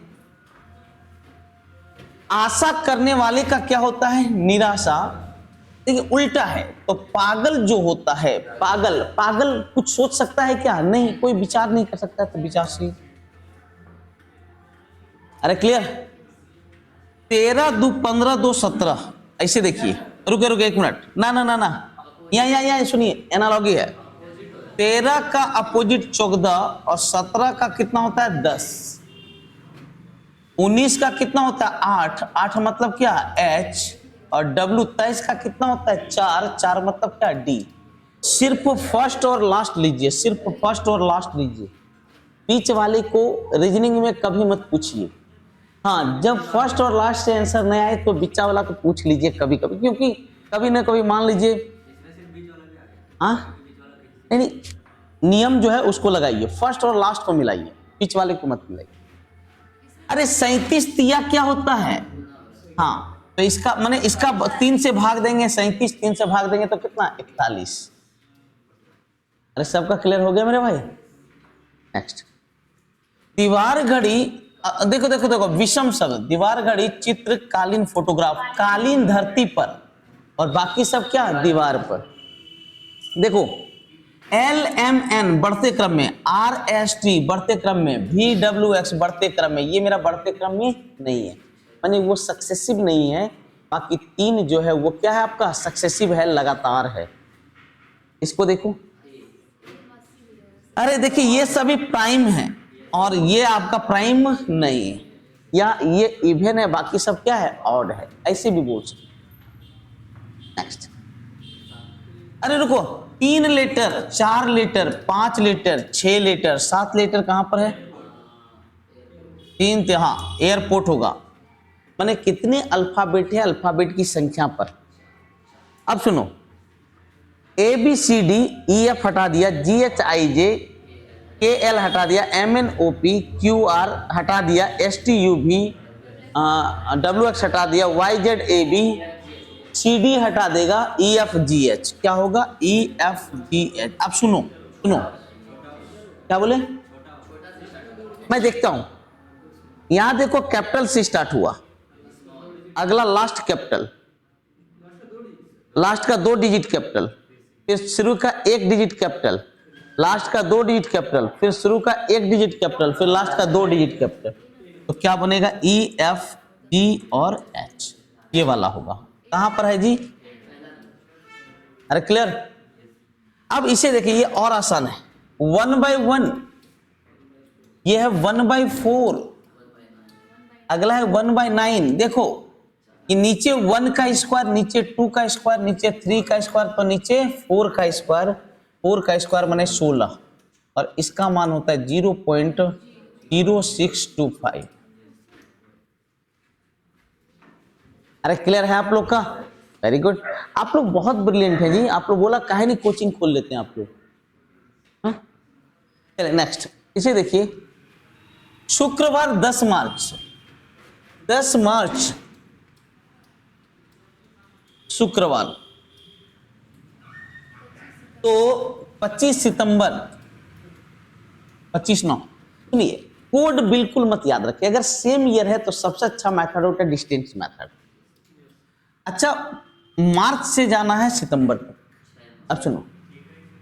आशा करने वाले का क्या होता है? निराशा। देखिए उल्टा है। तो पागल जो होता है, पागल कुछ सोच सकता है क्या? नहीं, कोई विचार नहीं कर सकता। तो विचारशील। अरे क्लियर? 13 दो 15 दो 17, ऐसे देखिए, रुके रुके एक मिनट, ना ना ना ना, यहाँ सुनिए, एनालॉगी है। 13 का अपोजिट 14 और 17 का कितना होता है 10, 19 का कितना होता है 8, 8 मतलब क्या H, और W 23 का कितना होता है 4, 4 मतलब क्या D। सिर्फ फर्स्ट और लास्ट लीजिए, सिर्फ फर्स्ट और लास्ट लीजिए, बीच वाले को रीजनिंग में कभी मत पूछिए। हाँ, जब फर्स्ट और लास्ट से आंसर नहीं आए तो बीचा वाला को पूछ लीजिए कभी कभी, क्योंकि कभी ना कभी मान लीजिए, हाँ नहीं, नियम जो है उसको लगाइए, फर्स्ट और लास्ट को मिलाइए, बीच वाले को मत मिलाइए। अरे 37 तिया क्या होता है? हाँ, तो इसका माने इसका 3 से भाग देंगे, 37 3 से भाग देंगे तो कितना 41। अरे सबका क्लियर हो गया मेरे भाई? नेक्स्ट, दीवार घड़ी, देखो देखो देखो, विषम शब्द, दीवार घड़ी, चित्र, कालीन, फोटोग्राफ, कालीन धरती पर और बाकी सब क्या दीवार पर। देखो LMN बढ़ते क्रम में, RST बढ़ते क्रम में, VWX बढ़ते क्रम में, ये मेरा बढ़ते क्रम में नहीं है, माने वो सक्सेसिव नहीं है। बाकी 3 जो है वो क्या है आपका सक्सेसिव है, लगातार है। इसको देखो, अरे देखिए ये सभी प्राइम है और ये आपका प्राइम नहीं है, या ये इवन है, बाकी सब क्या है ऑड है, ऐसे भी बोल सकते। नेक्स्ट, अरे रुको, 3 litre, 4 litre, 5 litre, 6 litre, 7 litre कहां पर है? 3, हाँ एयरपोर्ट होगा, माने कितने अल्फाबेट है अल्फाबेट की संख्या पर। अब सुनो, ABCD EF हटा दिया, GHIJ KL हटा दिया, MNOP QR हटा दिया, STUV WX हटा दिया, YZAB CD हटा देगा, EFGH क्या होगा EFGH। अब सुनो सुनो, क्या बोले, मैं देखता हूं, यहां देखो कैपिटल से स्टार्ट हुआ, अगला लास्ट कैपिटल, लास्ट का 2 डिजिट कैपिटल, फिर शुरू का 1 डिजिट कैपिटल, लास्ट का 2 डिजिट कैपिटल, फिर शुरू का 1 डिजिट कैपिटल, फिर लास्ट का 2 डिजिट कैपिटल, तो क्या बनेगा EFG और H, ये वाला होगा। कहां पर है जी? अरे क्लियर? अब इसे देखिए, ये और आसान है, 1/1, ये है 1/4, अगला है 1/9। देखो कि नीचे 1 का स्क्वायर, नीचे 2 का स्क्वायर, नीचे 3 का स्क्वायर, तो नीचे 4 का स्क्वायर, 4 का स्क्वायर माने 16, और इसका मान होता है 0.0625। अरे क्लियर है आप लोग का? वेरी गुड, आप लोग बहुत ब्रिलियंट है जी, आप लोग बोला काहे नहीं कोचिंग खोल लेते हैं आप लोग। चलिए नेक्स्ट, इसे देखिए, शुक्रवार 10 मार्च, 10 मार्च शुक्रवार, तो 25 सितंबर, 25/9। सुनिए, कोड बिल्कुल मत याद रखिए, अगर सेम ईयर है तो सबसे अच्छा मेथड होता है डिस्टेंस मेथड। अच्छा, मार्च से जाना है सितंबर तक। अब सुनो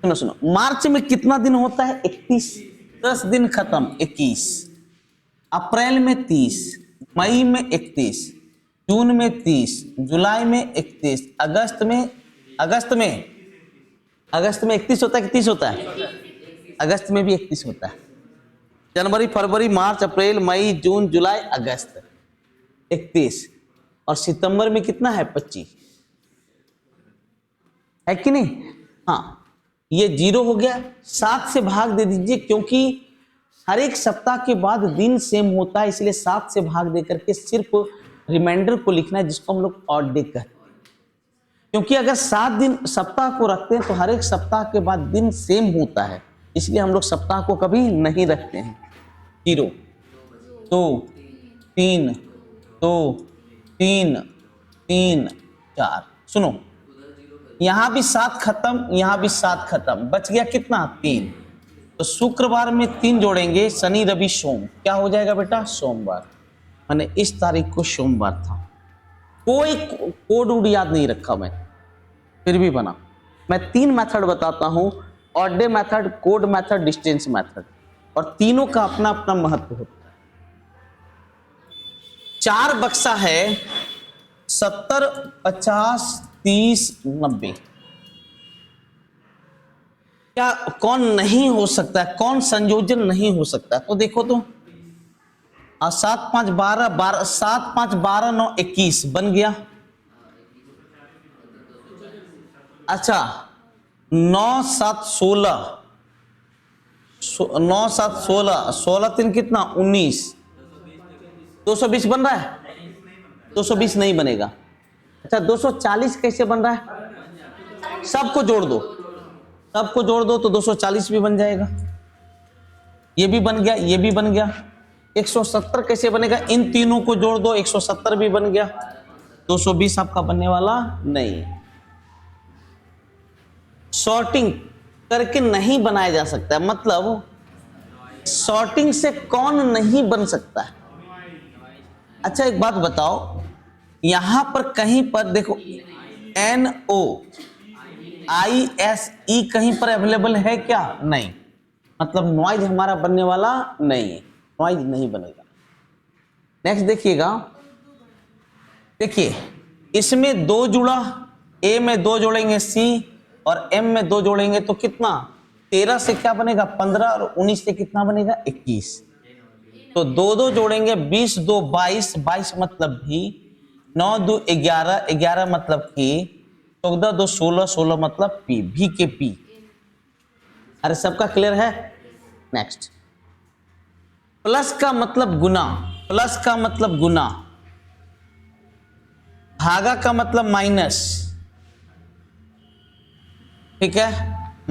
सुनो सुनो, मार्च में कितना दिन होता है 31, 10 दिन खत्म 21, अप्रैल में 30, मई में 31, जून में 30, जुलाई में 31, अगस्त में 31 होता है कि 30 होता है? अगस्त में भी 31 होता है। जनवरी, फरवरी, मार्च, अप्रैल, मई, जून, जुलाई, अगस्त 31, और सितंबर में कितना है 25, है कि नहीं? हाँ, ये 0 हो गया, 7 से भाग दे दीजिए, क्योंकि हर एक सप्ताह के बाद दिन सेम होता है, इसलिए 7 से भाग दे करके सिर्फ रिमाइंडर को लिखना है, जिसको हम लोग ऑड डे कहते हैं। क्योंकि अगर 7 दिन सप्ताह को रखते हैं तो हर एक सप्ताह के बाद दिन सेम होता है, इसलिए हम लोग सप्ताह को कभी नहीं रखते हैं। 0 2 3 2 3 3 4। सुनो, यहां भी 7 खत्म, यहां भी 7 खत्म, बच गया कितना 3, तो शुक्रवार में 3 जोड़ेंगे, शनि रवि सोम, क्या हो जाएगा बेटा सोमवार, मैंने इस तारीख को सोमवार था। कोई कोड उड याद नहीं रखा मैं, फिर भी बना। मैं 3 मेथड बताता हूं, odd day method, code method, distance method, और तीनों का अपना अपना महत्व होता है। 4 बक्सा है 70, 50, 30, 90। क्या कौन नहीं हो सकता है, कौन संयोजन नहीं हो सकता? तो देखो तो 7 5 12, 12 7 5 12 9 21 बन गया। अच्छा 9 7 16, 9 7 16, 16 3 कितना 19, 220 बन रहा है? 220 नहीं बनेगा। अच्छा 240 कैसे बन रहा है? सबको जोड़ दो, सबको जोड़ दो तो 240 भी बन जाएगा। ये भी बन गया, ये भी बन गया। 170 कैसे बनेगा? इन तीनों को जोड़ दो, 170 भी बन गया। 220 आपका बनने वाला नहीं। सॉर्टिंग करके नहीं बनाया जा सकता, मतलब सॉर्टिंग से कौन नहीं बन सकता है? अच्छा एक बात बताओ, यहां पर कहीं पर देखो NOISE कहीं पर अवेलेबल है क्या? नहीं, मतलब नॉइज हमारा बनने वाला नहीं है, नॉइज नहीं बनेगा। नेक्स्ट देखिएगा, देखिए इसमें 2 जुड़ा, A में 2 जोड़ेंगे C और M में 2 जोड़ेंगे तो कितना? 13 से क्या बनेगा? 15 और 19 से कितना बनेगा? 21। तो 2 2 जोड़ेंगे, 20 2 22, 22 मतलब भी, 9 2 11, 11 मतलब कि, 14 2 16, 16 मतलब P, V के P। अरे सबका क्लियर है? नेक्स्ट, प्लस का मतलब गुना, प्लस का मतलब गुना, भागा का मतलब माइनस, ठीक है,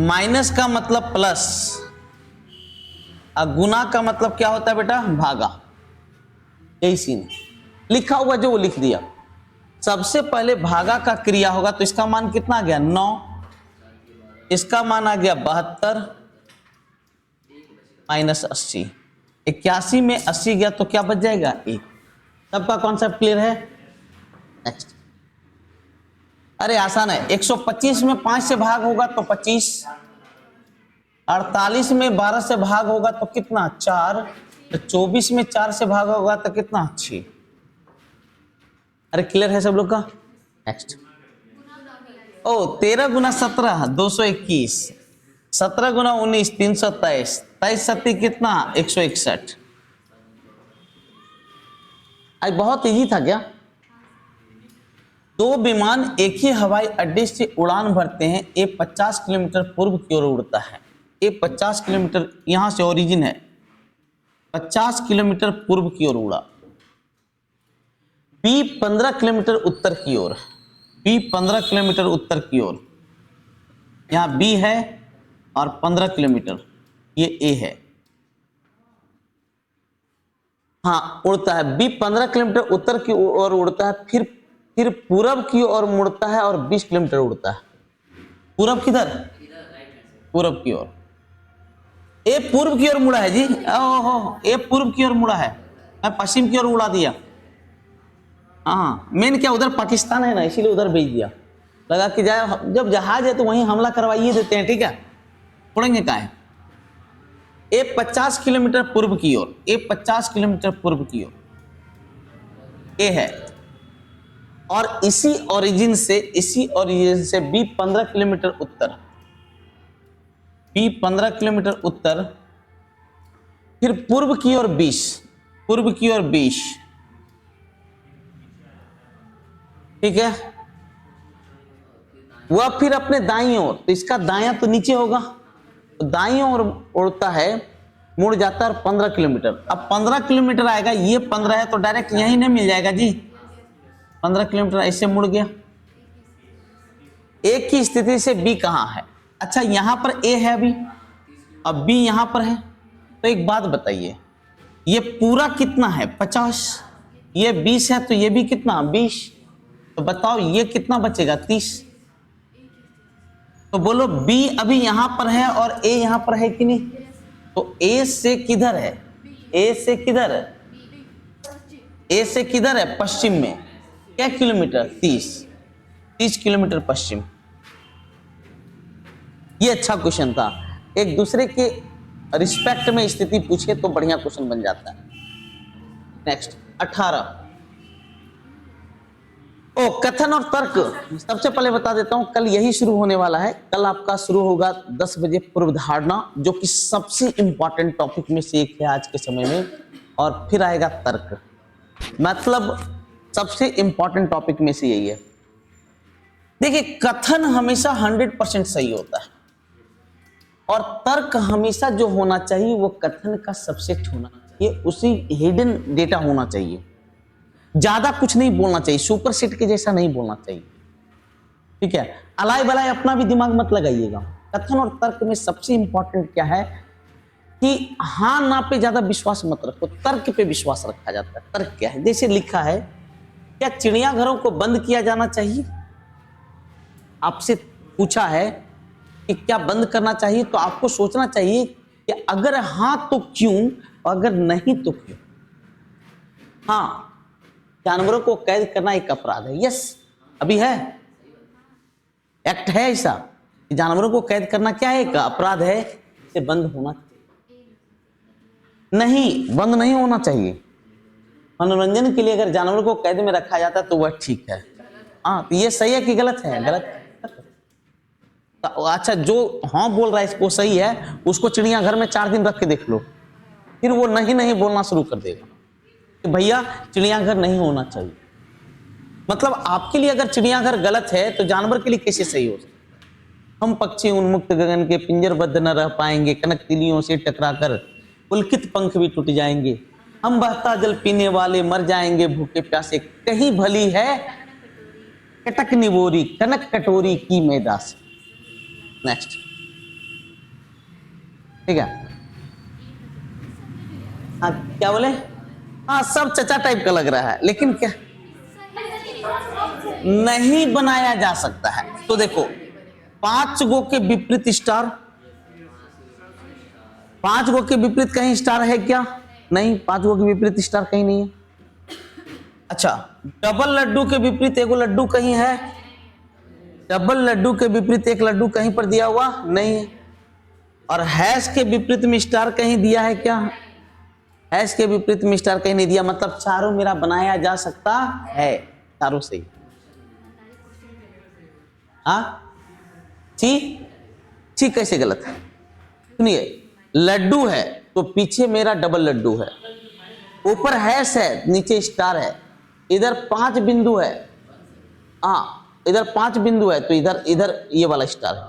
माइनस का मतलब प्लस, और गुना का मतलब क्या होता है बेटा? भागा। यही सीन है, लिखा हुआ जो वो लिख दिया। सबसे पहले भागा का क्रिया होगा तो इसका मान कितना आ गया? 9, इसका मान आ गया 72 माइनस 80, 81 में 80 गया तो क्या बच जाएगा? 1। सबका कॉन्सेप्ट क्लियर है? नेक्स्ट, अरे आसान है। 125 में 5 से भाग होगा तो 25, 48 में 12 से भाग होगा तो कितना? 4, 24 में 4 से भाग होगा तो कितना? 6। अरे क्लियर है सब लोग का? नेक्स्ट, ओ 13 गुना 17 221, 17 गुना 19 323, 23 सत्ती कितना? 161। आज बहुत इजी था क्या? 2 विमान एक ही हवाई अड्डे से उड़ान भरते हैं। ए 50 किलोमीटर पूर्व की ओर उड़ता है। ए 50 किलोमीटर यहां से ओरिजिन है, 50 किलोमीटर पूर्व की ओर उड़ा। बी 15 किलोमीटर उत्तर की ओर, बी 15 किलोमीटर उत्तर की ओर, यहां बी है और 15 किलोमीटर ये ए है। हाँ उड़ता है, बी 15 किलोमीटर उत्तर की ओर उड़ता है, फिर पूरब की ओर मुड़ता है और 20 किलोमीटर उड़ता है। पूरब किधर? पूरब की ओर। ए पूर्व की ओर मुड़ा है जी, ओहो ए पूर्व की ओर मुड़ा है, मैं पश्चिम की ओर उड़ा दिया। हाँ मेन क्या उधर पाकिस्तान है ना, इसीलिए उधर भेज दिया। लगा कि जाए, जब जहाज है तो वहीं हमला करवाइए देते हैं, ठीक है, उड़ेंगे का है। ए 50 किलोमीटर पूर्व की ओर, ए 50 किलोमीटर पूर्व की ओर ए है, और इसी ओरिजिन से बी 15 किलोमीटर उत्तर, बी 15 किलोमीटर उत्तर, फिर पूर्व की ओर 20, पूर्व की ओर 20, ठीक है, वह फिर अपने दाईं ओर, तो इसका दायां तो नीचे होगा, तो दाईं ओर उड़ता है, मुड़ जाता है 15 किलोमीटर। अब 15 किलोमीटर आएगा, ये 15 है तो डायरेक्ट यहीं नहीं मिल जाएगा जी, 15 किलोमीटर ऐसे मुड़ गया। ए की स्थिति से बी कहां है? अच्छा यहां पर ए है अभी, अब बी यहां पर है, तो एक बात बताइए, ये पूरा कितना है? 50, ये 20 है तो ये भी कितना? 20, तो बताओ ये कितना बचेगा? 30। तो बोलो बी अभी यहां पर है और ए यहां पर है कि नहीं? तो ए से किधर है? ए से किधर है? ए से किधर है? पश्चिम में। क्या किलोमीटर? 30 किलोमीटर पश्चिम। ये अच्छा क्वेश्चन था, एक दूसरे के रिस्पेक्ट में स्थिति पूछे तो बढ़िया क्वेश्चन बन जाता है। नेक्स्ट 18, कथन और तर्क, सबसे पहले बता देता हूं कल यही शुरू होने वाला है। कल आपका शुरू होगा 10 बजे पूर्व धारणा, जो कि सबसे इंपॉर्टेंट टॉपिक में से एक है आज के समय में, और फिर आएगा तर्क। मतलब सबसे इंपॉर्टेंट टॉपिक में से यही है। देखिए, कथन हमेशा 100% सही होता है और तर्क हमेशा जो होना चाहिए वो कथन का सबसेट होना चाहिए, उसी हिडन डेटा होना चाहिए, ज्यादा कुछ नहीं बोलना चाहिए, सुपर सेट के जैसा नहीं बोलना चाहिए। ठीक है, अलाय बलाय अपना भी दिमाग मत लगाइएगा। कथन और तर्क में सबसे इंपॉर्टेंट क्या है कि हाँ ना पे ज्यादा विश्वास मत रखो, तर्क पे विश्वास रखा जाता है। तर्क क्या है? जैसे लिखा है, क्या चिड़ियाघरों को बंद किया जाना चाहिए? आपसे पूछा है कि क्या बंद करना चाहिए, तो आपको सोचना चाहिए कि अगर हाँ तो क्यों, अगर नहीं तो क्यों। हाँ, जानवरों को कैद करना एक अपराध है, यस, अभी है, एक्ट है ऐसा कि जानवरों को कैद करना क्या है, एक अपराध है, इसे बंद होना चाहिए। नहीं, बंद नहीं होना चाहिए। मनोरंजन के लिए अगर जानवरों को कैद में रखा जाता है तो वह ठीक है। हाँ, तो ये सही है कि गलत है? गलत। अच्छा, जो हाँ बोल रहा है वो सही है, उसको चिड़ियाघर में 4 दिन रख के देख लो, फिर वो नहीं बोलना शुरू कर देगा कि भैया चिड़ियाघर नहीं होना चाहिए। मतलब आपके लिए अगर चिड़ियाघर गलत है तो जानवर के लिए कैसे सही हो सकता है? हम पक्षी उन्मुक्त गगन के पिंजरबद्ध न रह पाएंगे, कनक तिलियों से टकराकर पुलकित पंख भी टूट जाएंगे, हम बहता जल पीने वाले मर जाएंगे भूखे प्यासे, कहीं भली है कटक निबोरी कनक कटोरी की मैदास। नेक्स्ट, ठीक है। हाँ, क्या बोले? हाँ, सब चचा टाइप का लग रहा है, लेकिन क्या नहीं बनाया जा सकता है। तो देखो, 5 गो के विपरीत स्टार, 5 गो के विपरीत कहीं स्टार है क्या? नहीं, 5 गो के विपरीत स्टार कहीं नहीं है। अच्छा, डबल लड्डू के विपरीत एगो लड्डू कहीं है? डबल लड्डू के विपरीत एक लड्डू कहीं पर दिया हुआ नहीं है। और हैश के विपरीत में स्टार कहीं दिया है क्या? हैश के विपरीत में स्टार कहीं नहीं दिया। मतलब चारों मेरा बनाया जा सकता है, चारों से। हाँ, ठीक कैसे गलत है? सुनिए, लड्डू है तो पीछे मेरा डबल लड्डू है, ऊपर हैश है, नीचे स्टार है, इधर 5 बिंदु है। हाँ, इधर 5 बिंदु है तो इधर ये वाला स्टार है।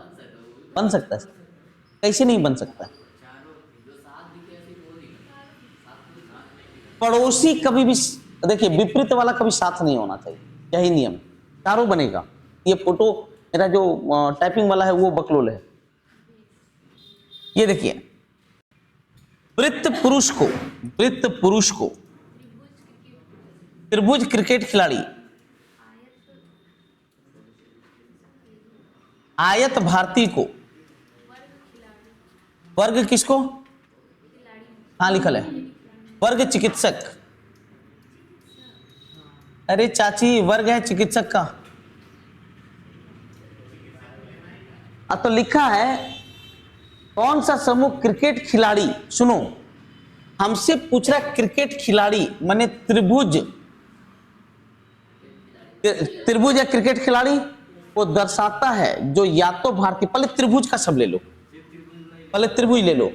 बन सकता है? कैसे नहीं बन सकता? पड़ोसी कभी भी, देखिए, विपरीत वाला कभी साथ नहीं होना चाहिए, यही नियम। चारों बनेगा। ये फोटो मेरा जो टाइपिंग वाला है वो बकलोल है। ये देखिए, वृत्त पुरुष को त्रिभुज क्रिकेट खिलाड़ी, आयत भारती को, वर्ग किसको? हाँ, लिखल है वर्ग चिकित्सक। अरे चाची, वर्ग है चिकित्सक का। तो लिखा है कौन सा समूह क्रिकेट खिलाड़ी, सुनो, हमसे पूछ रहा क्रिकेट खिलाड़ी माने त्रिभुज या क्रिकेट खिलाड़ी वो दर्शाता है जो या तो भारतीय, पहले त्रिभुज का सब ले लो, पहले त्रिभुज ले लो,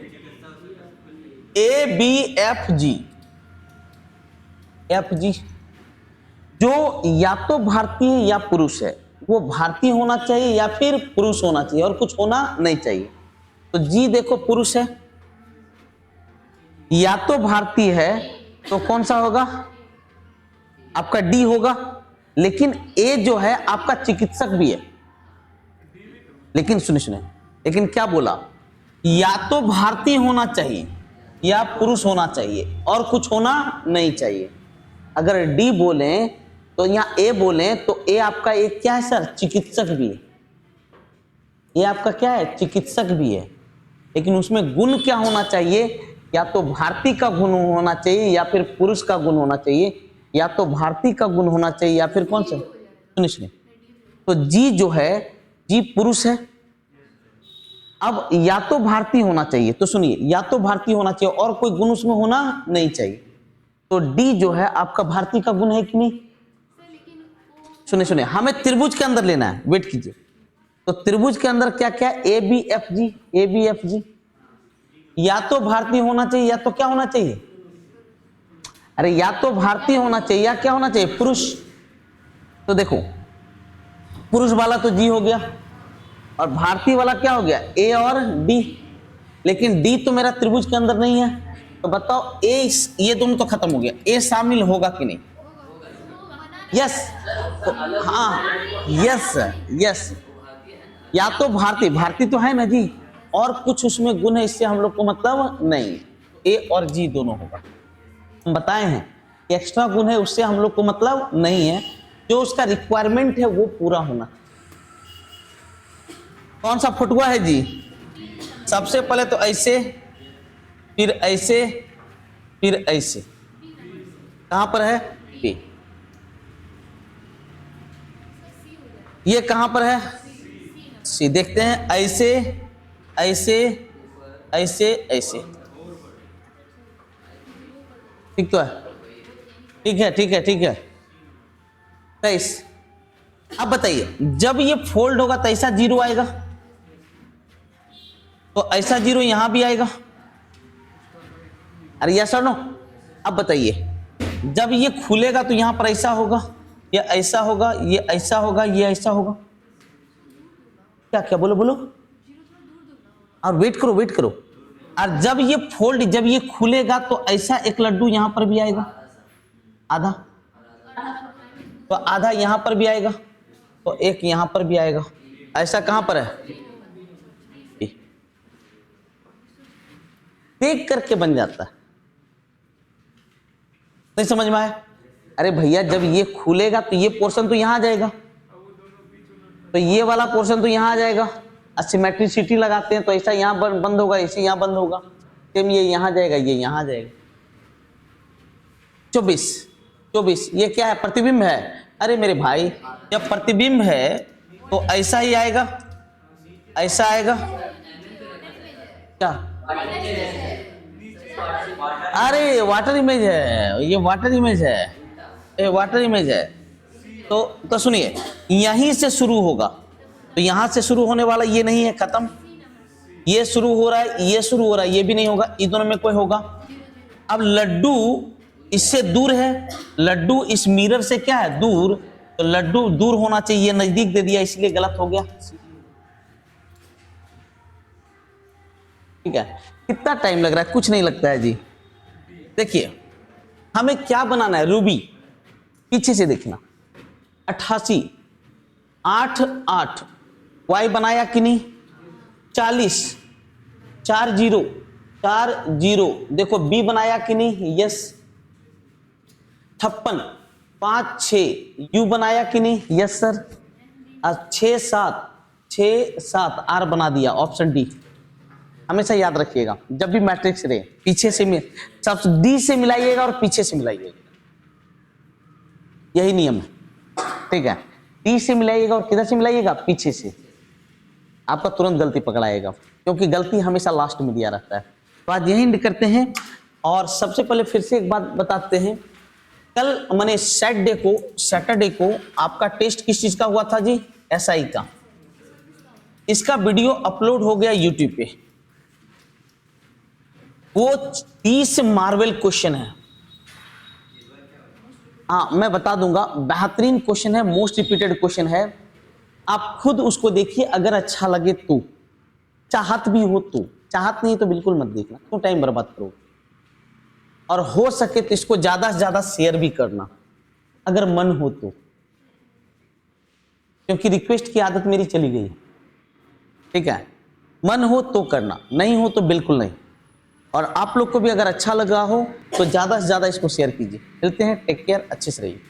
ABFG, जो या तो भारतीय या पुरुष है, वो भारतीय होना चाहिए या फिर पुरुष होना चाहिए, और कुछ होना नहीं चाहिए। तो जी देखो, पुरुष है, या तो भारतीय है तो कौन सा होगा? आपका डी होगा। लेकिन ए जो है आपका चिकित्सक भी है। लेकिन सुनिए, लेकिन क्या बोला? या तो भारतीय होना चाहिए या पुरुष होना चाहिए, और कुछ होना नहीं चाहिए। अगर डी बोले तो यहाँ ए बोले तो ए आपका एक क्या है सर? चिकित्सक भी है। ये आपका क्या है? चिकित्सक भी है। लेकिन उसमें गुण क्या होना चाहिए? या तो भारतीय का गुण होना चाहिए या फिर पुरुष का गुण होना चाहिए, या तो भारतीय का गुण होना चाहिए या फिर कौन सा? सुनिए, तो जी जो है, जी पुरुष है। अब या तो भारतीय होना चाहिए, तो सुनिए, या तो भारतीय होना चाहिए और कोई गुण उसमें होना नहीं चाहिए। तो डी जो है आपका भारतीय का गुण है कि नहीं? सुनिए सुनिए, हमें त्रिभुज के अंदर लेना है, वेट कीजिए। तो त्रिभुज के अंदर क्या क्या, A B F G, A B F G, या तो भारतीय होना चाहिए या तो क्या होना चाहिए, अरे या तो भारतीय होना चाहिए या क्या होना चाहिए, पुरुष। तो देखो पुरुष वाला तो जी हो गया और भारतीय वाला क्या हो गया, ए और डी, लेकिन डी तो मेरा त्रिभुज के अंदर नहीं है। तो बताओ ए, ये दोनों तो खत्म हो गया, ए शामिल होगा कि नहीं, यस, तो हाँ यस यस, या तो भारतीय, भारतीय तो है ना जी, और कुछ उसमें गुण है इससे हम लोग को मतलब नहीं, ए और जी दोनों होगा। हम बताए हैं कि एक्स्ट्रा गुण है उससे हम लोग को मतलब नहीं है, जो उसका रिक्वायरमेंट है वो पूरा होना। कौन सा फुटुआ है जी, सबसे पहले तो ऐसे, फिर ऐसे, फिर ऐसे, कहां पर है पे, ये कहां पर है सी, देखते हैं ऐसे ऐसे ऐसे ऐसे, ठीक तो है, ठीक है ठीक है ठीक है। 23, अब बताइए जब ये फोल्ड होगा तो ऐसा जीरो आएगा, तो ऐसा जीरो यहां भी आएगा, अरे यस और नो। अब बताइए जब ये खुलेगा तो यहां पर ऐसा होगा, ये ऐसा होगा, ये ऐसा होगा, ये ऐसा होगा, क्या क्या बोलो बोलो, और वेट करो वेट करो। और जब ये फोल्ड, जब ये खुलेगा तो ऐसा एक लड्डू यहां पर भी आएगा, आधा, तो आधा यहां पर भी आएगा, तो एक यहां पर भी आएगा, ऐसा कहां पर है, देख करके बन जाता है, नहीं समझ में आया। अरे भैया जब ये खुलेगा तो ये पोर्शन तो यहां आ जाएगा, तो ये वाला पोर्शन तो यहां आ जाएगा, असिमेट्रिसिटी लगाते हैं तो ऐसा यहां बंद होगा, ऐसे यहां बंद होगा, सेम ये यहां जाएगा, ये यहां जाएगा। 24, 24 ये क्या है, प्रतिबिंब है। अरे मेरे भाई जब प्रतिबिंब है तो ऐसा ही आएगा, ऐसा आएगा, क्या, अरे वाटर इमेज है, ये वाटर इमेज है, ये वाटर इमेज है। तो सुनिए यहीं से शुरू होगा, तो यहां से शुरू होने वाला ये नहीं है, खत्म, ये शुरू हो रहा है, ये शुरू हो रहा है, ये भी नहीं होगा, इन दोनों में कोई होगा। अब लड्डू इससे दूर है, लड्डू इस मिरर से क्या है, दूर, तो लड्डू दूर होना चाहिए, नजदीक दे दिया इसलिए गलत हो गया। ठीक है, कितना टाइम लग रहा है, कुछ नहीं लगता है जी। देखिए हमें क्या बनाना है, रूबी, पीछे से देखना, 88, 8 8, वाई बनाया कि नहीं, 40, 4 0, 4 0, देखो बी बनाया कि नहीं, यस, 56, 5 6, यू बनाया कि नहीं, यस सर, 6 7, 6 7, आर बना दिया, ऑप्शन डी। हमेशा याद रखिएगा जब भी मैट्रिक्स रहे, पीछे से सब डी से मिलाइएगा और पीछे से मिलाइएगा, यही नियम है, ठीक है, डी से मिलाइएगा और किधर से मिलाइएगा, पीछे से, आपका तुरंत गलती पकड़ाएगा, क्योंकि गलती हमेशा लास्ट में दिया रहता है। तो आज यही करते हैं, और सबसे पहले फिर से एक बात बताते हैं, कल मैंने सैटरडे को आपका टेस्ट किस चीज का हुआ था जी, एसआई का, इसका वीडियो अपलोड हो गया यूट्यूब पे, वो 30 मार्वल क्वेश्चन है, हाँ मैं बता दूंगा, बेहतरीन क्वेश्चन है, मोस्ट रिपीटेड क्वेश्चन है, आप खुद उसको देखिए, अगर अच्छा लगे तो, चाहत भी हो तो, चाहत नहीं तो बिल्कुल मत देखना, क्यों टाइम बर्बाद करो, और हो सके तो इसको ज्यादा से ज्यादा शेयर भी करना अगर मन हो तो, क्योंकि रिक्वेस्ट की आदत मेरी चली गई, ठीक है, मन हो तो करना, नहीं हो तो बिल्कुल नहीं। और आप लोग को भी अगर अच्छा लगा हो तो ज्यादा से ज्यादा इसको शेयर कीजिए। मिलते हैं, टेक केयर, अच्छे से रहिए।